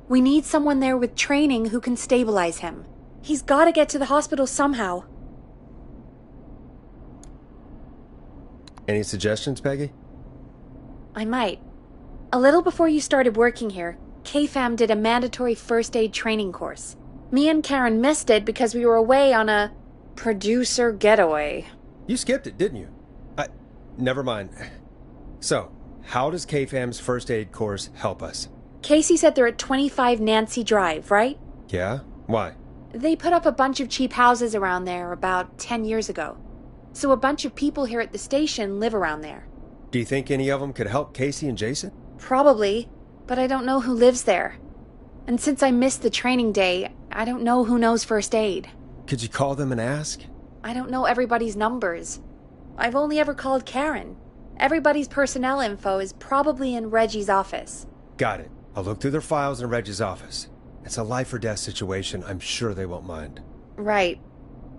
We need someone there with training who can stabilize him. He's got to get to the hospital somehow. Any suggestions, Peggy? I might. A little before you started working here, KFAM did a mandatory first aid training course. Me and Karen missed it because we were away on a producer getaway. You skipped it, didn't you? Never mind. So, how does KFAM's first aid course help us? Casey said they're at 25 Nancy Drive, right? Yeah? Why? They put up a bunch of cheap houses around there about 10 years ago. So a bunch of people here at the station live around there. Do you think any of them could help Casey and Jason? Probably, but I don't know who lives there. And since I missed the training day, I don't know who knows first aid. Could you call them and ask? I don't know everybody's numbers. I've only ever called Karen. Everybody's personnel info is probably in Reggie's office. Got it. I'll look through their files in Reggie's office. It's a life or death situation. I'm sure they won't mind. Right.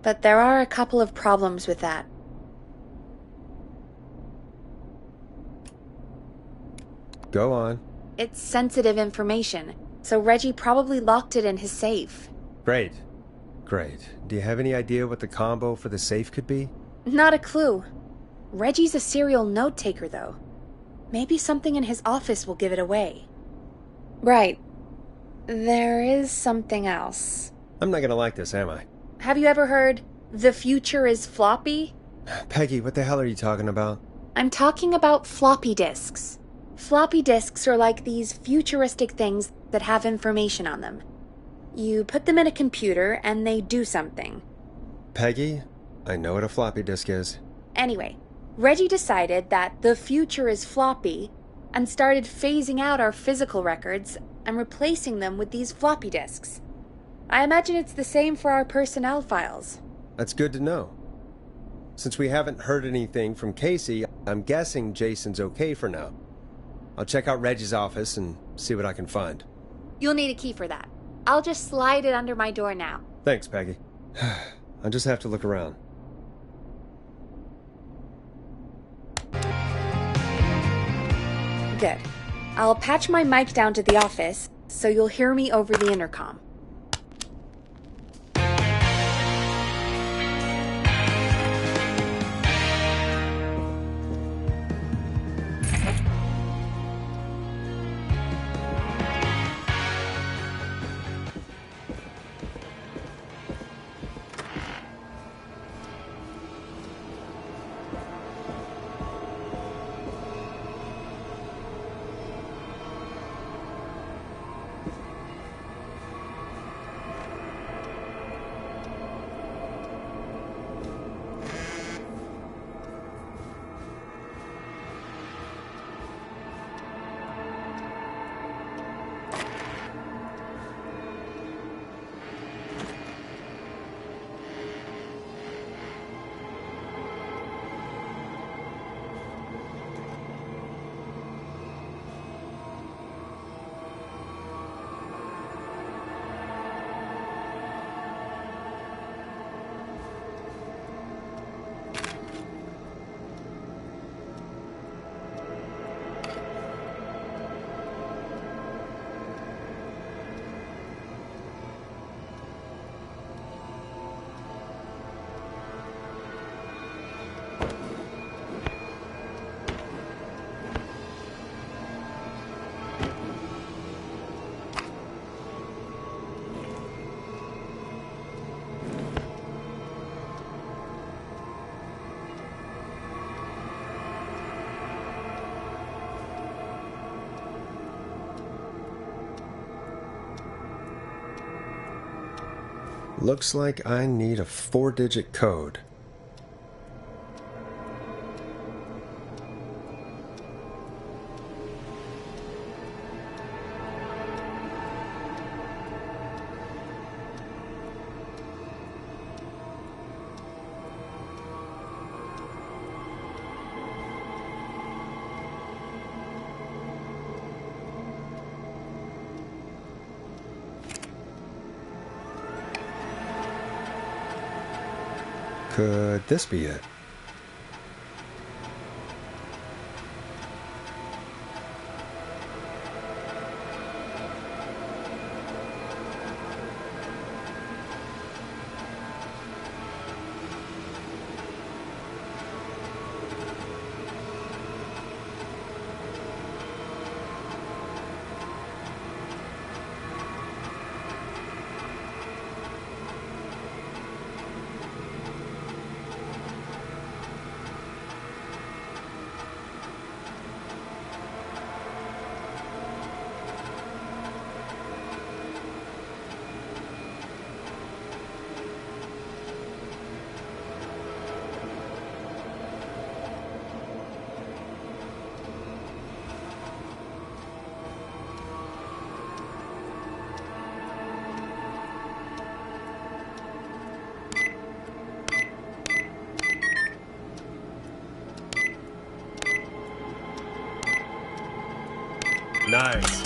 But there are a couple of problems with that. Go on. It's sensitive information, so Reggie probably locked it in his safe. Great. Do you have any idea what the combo for the safe could be? Not a clue. Reggie's a serial note-taker, though. Maybe something in his office will give it away. Right. There is something else. I'm not gonna like this, am I? Have you ever heard, "The future is floppy"? Peggy, what the hell are you talking about? I'm talking about floppy disks. Floppy disks are like these futuristic things that have information on them. You put them in a computer and they do something. Peggy, I know what a floppy disk is. Anyway, Reggie decided that the future is floppy and started phasing out our physical records and replacing them with these floppy disks. I imagine it's the same for our personnel files. That's good to know. Since we haven't heard anything from Casey, I'm guessing Jason's okay for now. I'll check out Reggie's office and see what I can find. You'll need a key for that. I'll just slide it under my door now. Thanks, Peggy. I'll just have to look around. Good. I'll patch my mic down to the office, so you'll hear me over the intercom. Looks like I need a 4-digit code. Could this be it? Nice.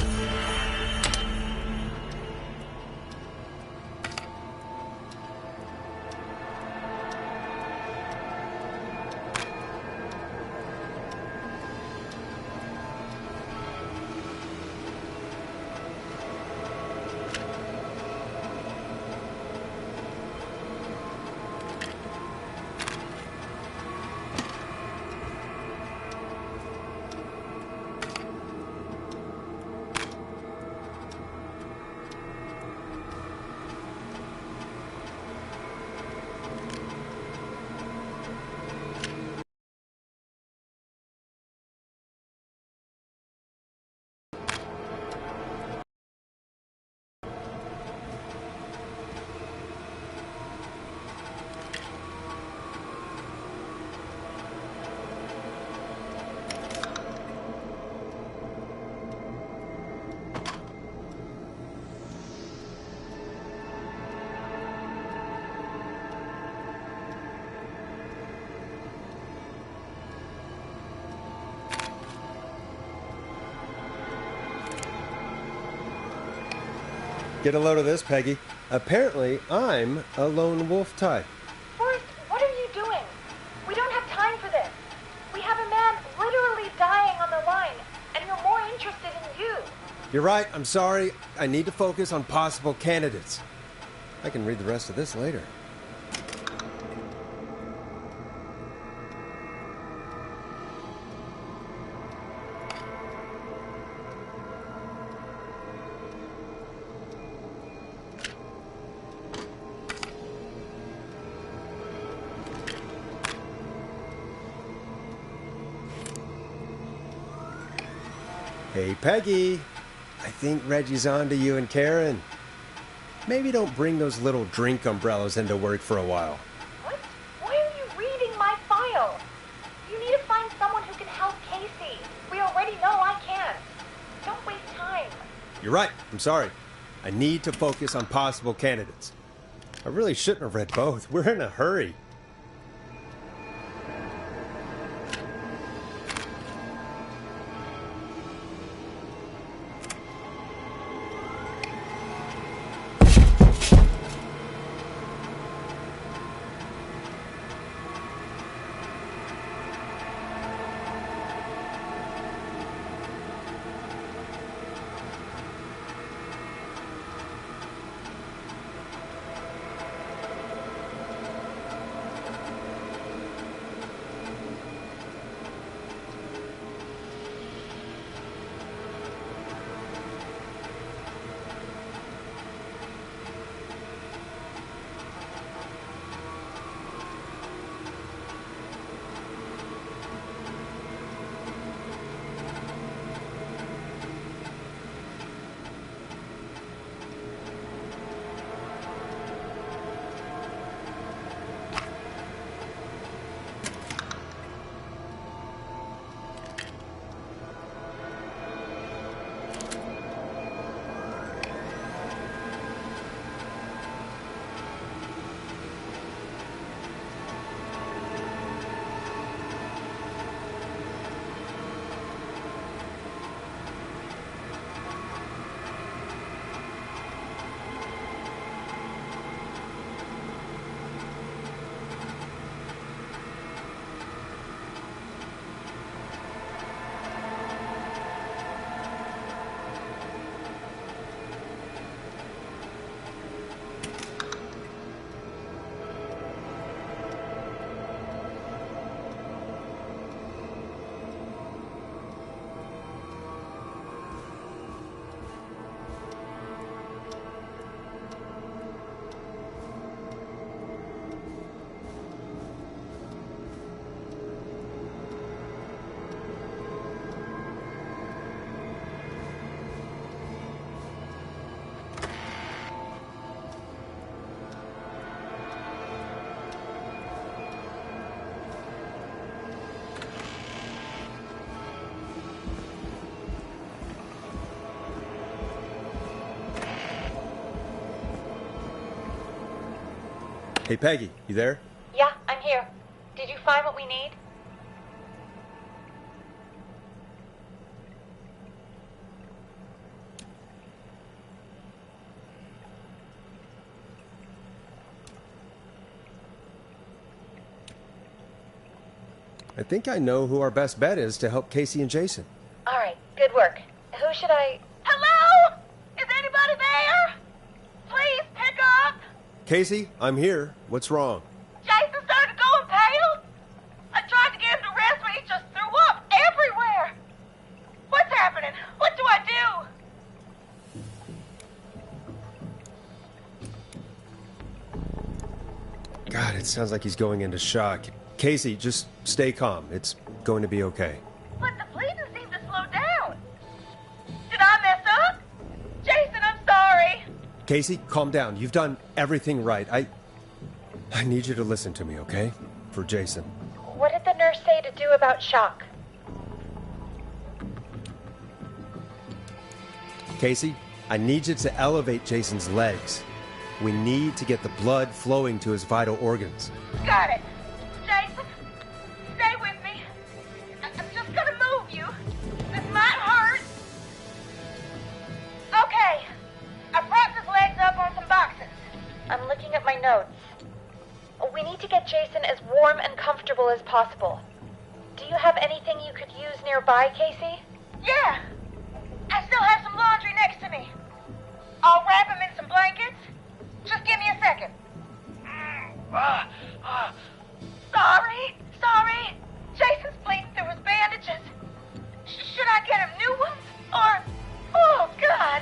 Get a load of this, Peggy. Apparently, I'm a lone wolf type. Forrest, what are you doing? We don't have time for this. We have a man literally dying on the line, and we're more interested in you. You're right. I'm sorry. I need to focus on possible candidates. I can read the rest of this later. Hey, Peggy. I think Reggie's on to you and Karen. Maybe don't bring those little drink umbrellas into work for a while. What? Why are you reading my file? You need to find someone who can help Casey. We already know I can't. Don't waste time. You're right. I'm sorry. I need to focus on possible candidates. I really shouldn't have read both. We're in a hurry. Hey, Peggy, you there? Yeah, I'm here. Did you find what we need? I think I know who our best bet is to help Casey and Jason. All right, good work. Who should I... Hello? Is anybody there? Please pick up. Casey, I'm here. What's wrong? Jason started going pale. I tried to get him to rest, but he just threw up everywhere. What's happening? What do I do? God, it sounds like he's going into shock. Casey, just stay calm. It's going to be okay. But the bleeding seemed to slow down. Did I mess up? Jason, I'm sorry. Casey, calm down. You've done everything right. I need you to listen to me, okay? For Jason. What did the nurse say to do about shock? Casey, I need you to elevate Jason's legs. We need to get the blood flowing to his vital organs. Got it. Jason, stay with me. I'm just gonna move you. This might hurt. Okay. I propped his legs up on some boxes. I'm looking at my notes. We need to get Jason as warm and comfortable as possible. Do you have anything you could use nearby, Casey? Yeah. I still have some laundry next to me. I'll wrap him in some blankets. Just give me a second. Sorry. Jason's bleeding through his bandages. Should I get him new ones? Or... Oh, God.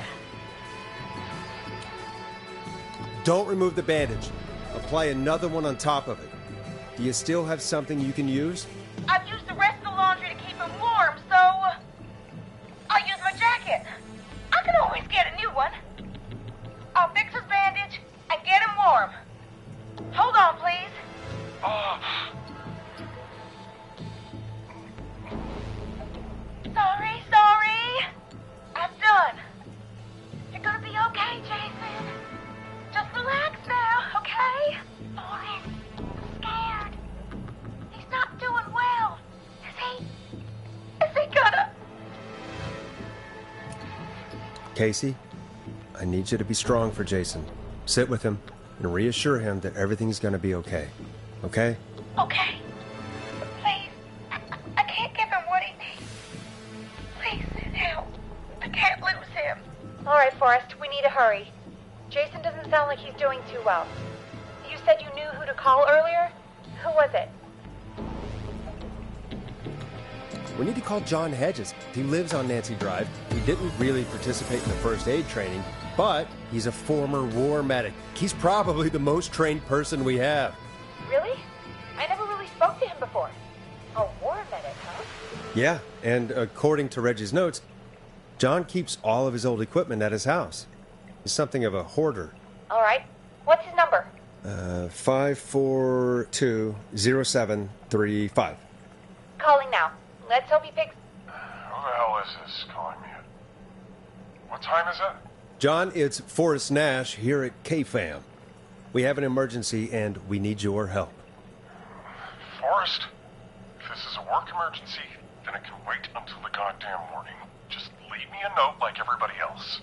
Don't remove the bandage. Apply another one on top of it. Do you still have something you can use? I've used the rest of the laundry to keep him warm, so... I'll use my jacket. I can always get a new one. I'll fix his bandage and get him warm. Hold on, please. Sorry. I'm done. You're gonna be okay, Jason. Just relax now, okay? Lauren, I'm scared. He's not doing well. Is he gonna... Casey, I need you to be strong for Jason. Sit with him and reassure him that everything's going to be okay. Okay? Okay. Please. I can't give him what he needs. Please, help. I can't lose him. All right, Forrest, we need to hurry. Jason doesn't sound like he's doing too well. You said you knew who to call earlier? Who was it? We need to call John Hedges. He lives on Nancy Drive. He didn't really participate in the first aid training, but he's a former war medic. He's probably the most trained person we have. Really? I never really spoke to him before. A war medic, huh? Yeah, and according to Reggie's notes, John keeps all of his old equipment at his house. He's something of a hoarder. All right. What's his number? 5420735. Calling now. Let's hope he picks... Who the hell is this calling me at? What time is it? John, it's Forrest Nash here at KFAM. We have an emergency and we need your help. Forrest? If this is a work emergency, then it can wait until the goddamn morning. Just leave me a note like everybody else.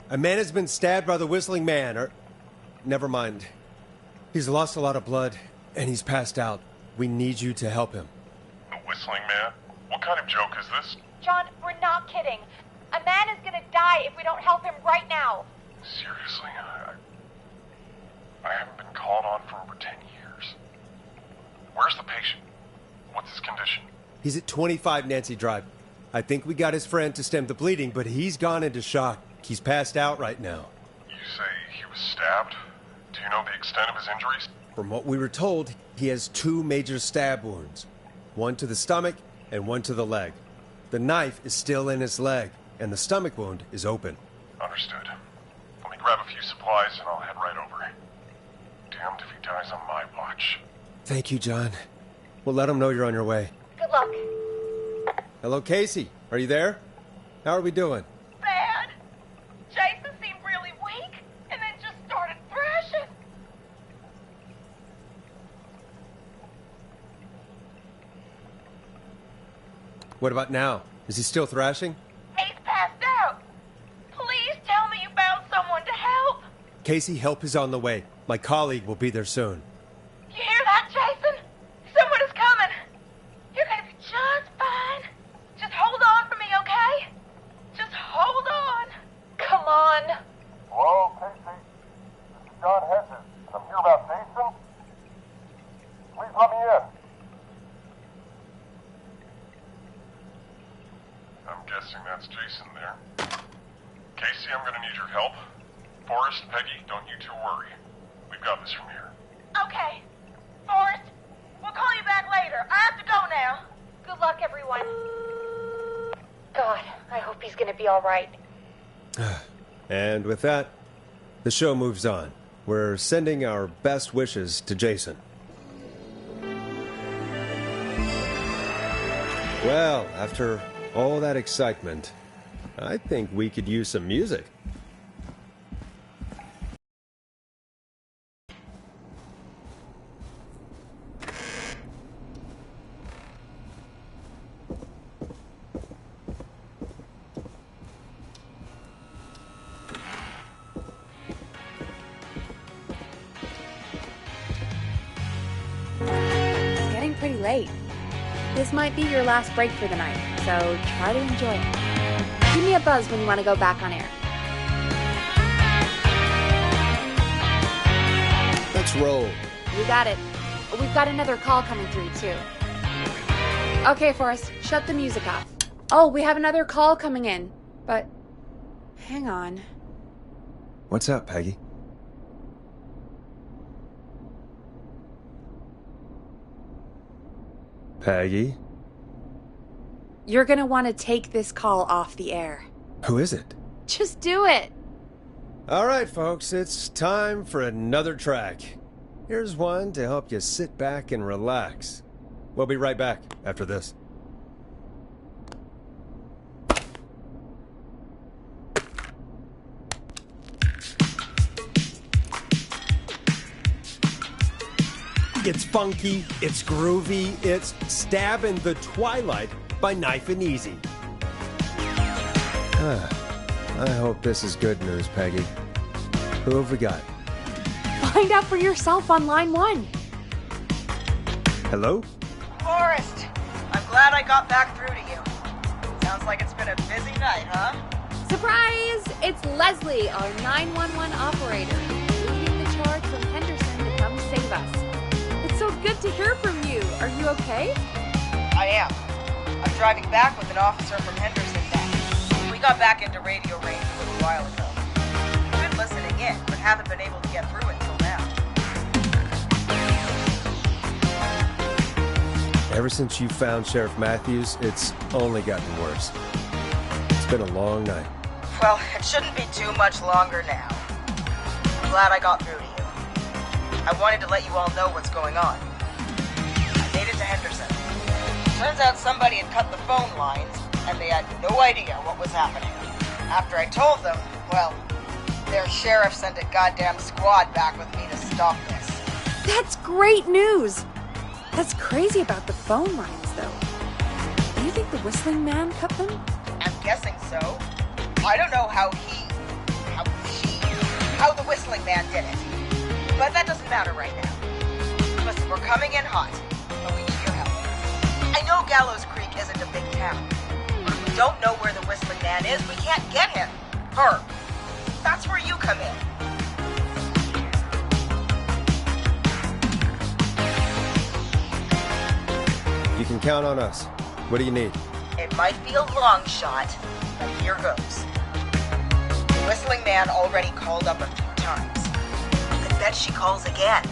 A man has been stabbed by the Whistling Man, or... Never mind. He's lost a lot of blood, and he's passed out. We need you to help him. The Whistling Man? What kind of joke is this? John, we're not kidding. A man is gonna die if we don't help him right now. Seriously? I haven't been called on for over 10 years. Where's the patient? What's his condition? He's at 25 Nancy Drive. I think we got his friend to stem the bleeding, but he's gone into shock. He's passed out right now. You say he was stabbed? Do you know the extent of his injuries? From what we were told, he has 2 major stab wounds. One to the stomach and one to the leg. The knife is still in his leg, and the stomach wound is open. Understood. Let me grab a few supplies and I'll head right over. Damned if he dies on my watch. Thank you, John. We'll let him know you're on your way. Good luck. Hello, Casey. Are you there? How are we doing? Bad. Jason seemed really weak. What about now? Is he still thrashing? He's passed out. Please tell me you found someone to help. Casey, help is on the way. My colleague will be there soon. You hear that, Jason? Someone is coming. You're gonna be just fine. Just hold on for me, okay? Just hold on. Come on. Hello, Casey. This is John Hedges. I'm here about Jason. Please let me in. I'm guessing that's Jason there. Casey, I'm gonna need your help. Forrest, Peggy, don't you two worry. We've got this from here. Okay. Forrest, we'll call you back later. I have to go now. Good luck, everyone. God, I hope he's gonna be all right. And with that, the show moves on. We're sending our best wishes to Jason. Well, after all that excitement, I think we could use some music. It's getting pretty late. This might be your last break for the night, so try to enjoy it. Give me a buzz when you want to go back on air. Let's roll. You got it. We've got another call coming through, too. Okay, Forrest, shut the music off. Oh, we have another call coming in, but hang on. What's up, Peggy? Peggy? You're gonna want to take this call off the air. Who is it? Just do it. All right, folks, it's time for another track. Here's one to help you sit back and relax. We'll be right back after this. It's funky, it's groovy, it's Stab in the Twilight by Knife and Easy. I hope this is good news, Peggy. Who have we got? Find out for yourself on line 1. Hello? Forrest, I'm glad I got back through to you. Sounds like it's been a busy night, huh? Surprise! It's Leslie, our 911 operator, leading the charge from Henderson to come save us. It's so good to hear from you. Are you okay? I am. I'm driving back with an officer from Henderson now. We got back into radio range a little while ago. Been listening in, but haven't been able to get through until now. Ever since you found Sheriff Matthews, it's only gotten worse. It's been a long night. Well, it shouldn't be too much longer now. I'm glad I got through to you. I wanted to let you all know what's going on. I made it to Henderson. Turns out somebody had cut the phone lines, and they had no idea what was happening. After I told them, well, their sheriff sent a goddamn squad back with me to stop this. That's great news! That's crazy about the phone lines, though. Do you think the Whistling Man cut them? I'm guessing so. I don't know how the Whistling Man did it. But that doesn't matter right now. Listen, we're coming in hot, but we need your help. I know Gallows Creek isn't a big town, but if we don't know where the Whistling Man is, we can't get him. Her. That's where you come in. You can count on us. What do you need? It might be a long shot, but here goes. The Whistling Man already called up a few times. I bet she calls again.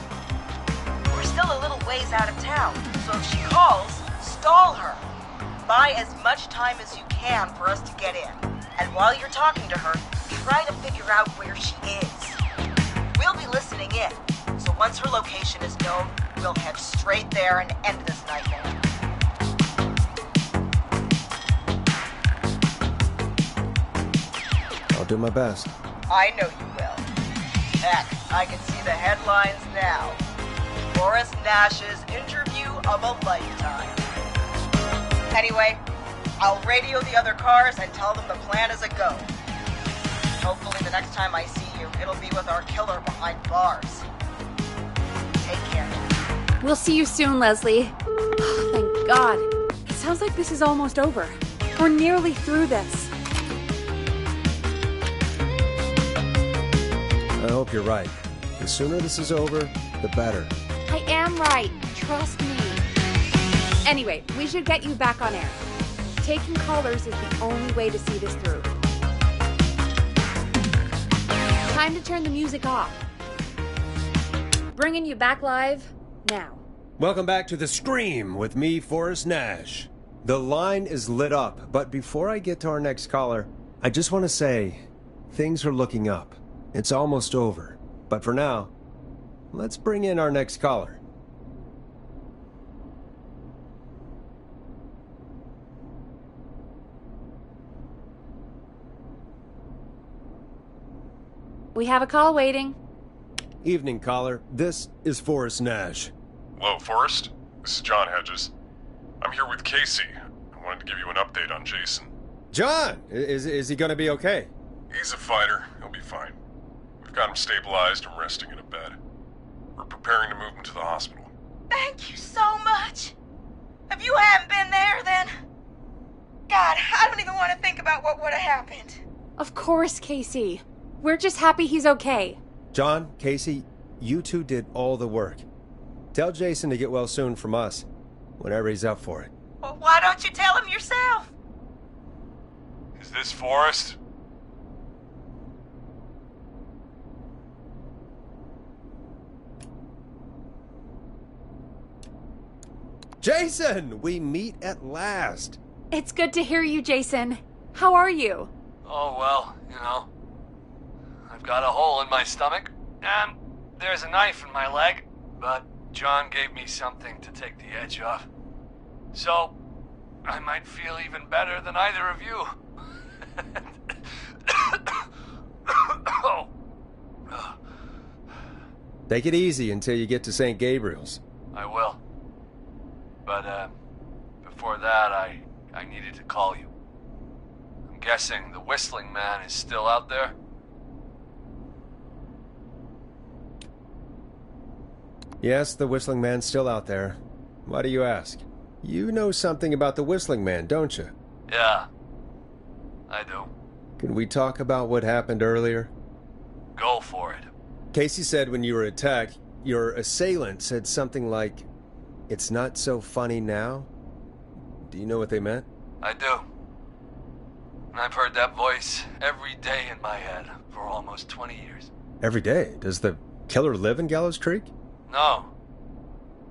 We're still a little ways out of town, so if she calls, stall her. Buy as much time as you can for us to get in. And while you're talking to her, try to figure out where she is. We'll be listening in, so once her location is known, we'll head straight there and end this nightmare. I'll do my best. I know you will. Heck, I can see the headlines now. Forrest Nash's interview of a lifetime. Anyway, I'll radio the other cars and tell them the plan is a go. Hopefully the next time I see you, it'll be with our killer behind bars. Take care. We'll see you soon, Leslie. Oh, thank God. It sounds like this is almost over. We're nearly through this. I hope you're right. The sooner this is over, the better. I am right. Trust me. Anyway, we should get you back on air. Taking callers is the only way to see this through. Time to turn the music off. Bringing you back live now. Welcome back to The Scream with me, Forrest Nash. The line is lit up, but before I get to our next caller, I just want to say, things are looking up. It's almost over. But for now, let's bring in our next caller. We have a call waiting. Evening, caller. This is Forrest Nash. Hello, Forrest. This is John Hedges. I'm here with Casey. I wanted to give you an update on Jason. John! Is he gonna be okay? He's a fighter. He'll be fine. We've got him stabilized and resting in a bed. We're preparing to move him to the hospital. Thank you so much. If you hadn't been there, then... God, I don't even want to think about what would have happened. Of course, Casey. We're just happy he's okay. John, Casey, you two did all the work. Tell Jason to get well soon from us, whenever he's up for it. Well, why don't you tell him yourself? Is this Forrest? Jason! We meet at last. It's good to hear you, Jason. How are you? Oh, well, you know. I've got a hole in my stomach, and there's a knife in my leg, but John gave me something to take the edge off. So, I might feel even better than either of you. Take it easy until you get to St. Gabriel's. I will. But, before that, I needed to call you. I'm guessing the Whistling Man is still out there? Yes, the Whistling Man's still out there. Why do you ask? You know something about the Whistling Man, don't you? Yeah, I do. Can we talk about what happened earlier? Go for it. Casey said when you were attacked, your assailant said something like, "It's not so funny now." Do you know what they meant? I do. I've heard that voice every day in my head for almost 20 years. Every day? Does the killer live in Gallows Creek? No,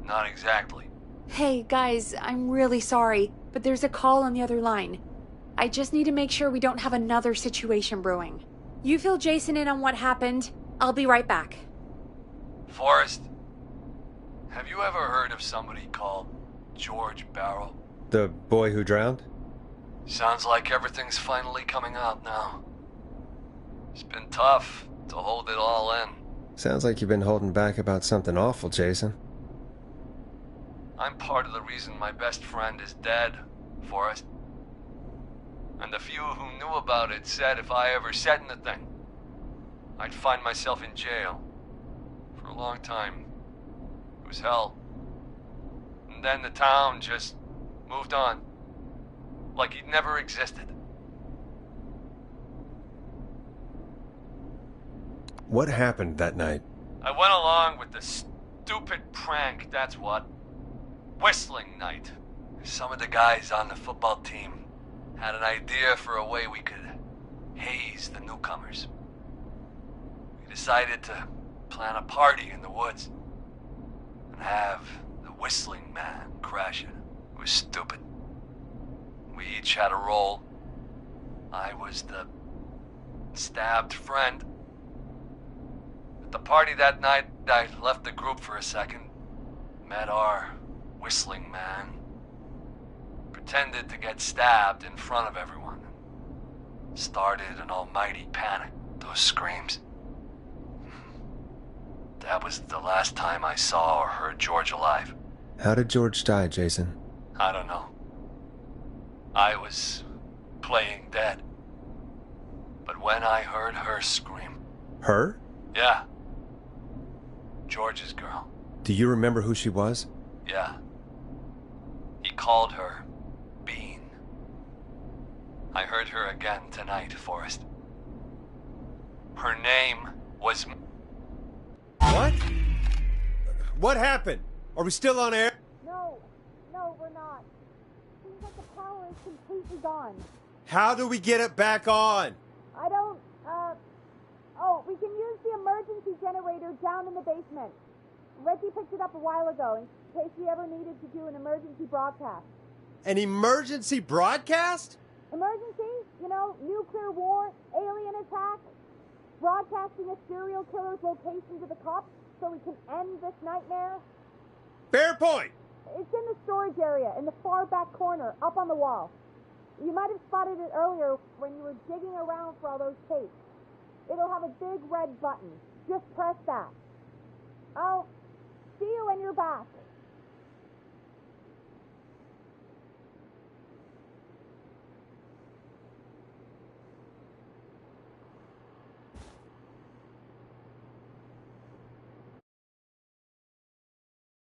not exactly. Hey, guys, I'm really sorry, but there's a call on the other line. I just need to make sure we don't have another situation brewing. You fill Jason in on what happened. I'll be right back. Forrest, have you ever heard of somebody called George Barrow? The boy who drowned? Sounds like everything's finally coming out now. It's been tough to hold it all in. Sounds like you've been holding back about something awful, Jason. I'm part of the reason my best friend is dead, Forrest. And the few who knew about it said if I ever said anything, I'd find myself in jail. For a long time. It was hell. And then the town just moved on. Like he'd never existed. What happened that night? I went along with the stupid prank, that's what. Whistling night. Some of the guys on the football team had an idea for a way we could haze the newcomers. We decided to plan a party in the woods and have the Whistling Man crash it. It was stupid. We each had a role. I was the stabbed friend. At the party that night, I left the group for a second, met our Whistling Man, pretended to get stabbed in front of everyone, started an almighty panic. Those screams. That was the last time I saw or heard George alive. How did George die, Jason? I don't know. I was playing dead. But when I heard her scream... Her? Yeah. George's girl. Do you remember who she was? Yeah. He called her Bean. I heard her again tonight, Forrest. Her name was... What? What happened? Are we still on air? No, we're not. Seems like the power is completely gone. How do we get it back on? I don't, we can use the emergency generator down in the basement. Reggie picked it up a while ago in case we ever needed to do an emergency broadcast. An emergency broadcast? Emergency? You know, nuclear war, alien attack, broadcasting a serial killer's location to the cops so we can end this nightmare. Fair point. It's in the storage area in the far back corner, up on the wall. You might have spotted it earlier when you were digging around for all those tapes. It'll have a big red button. Just press that. I'll see you when you're back.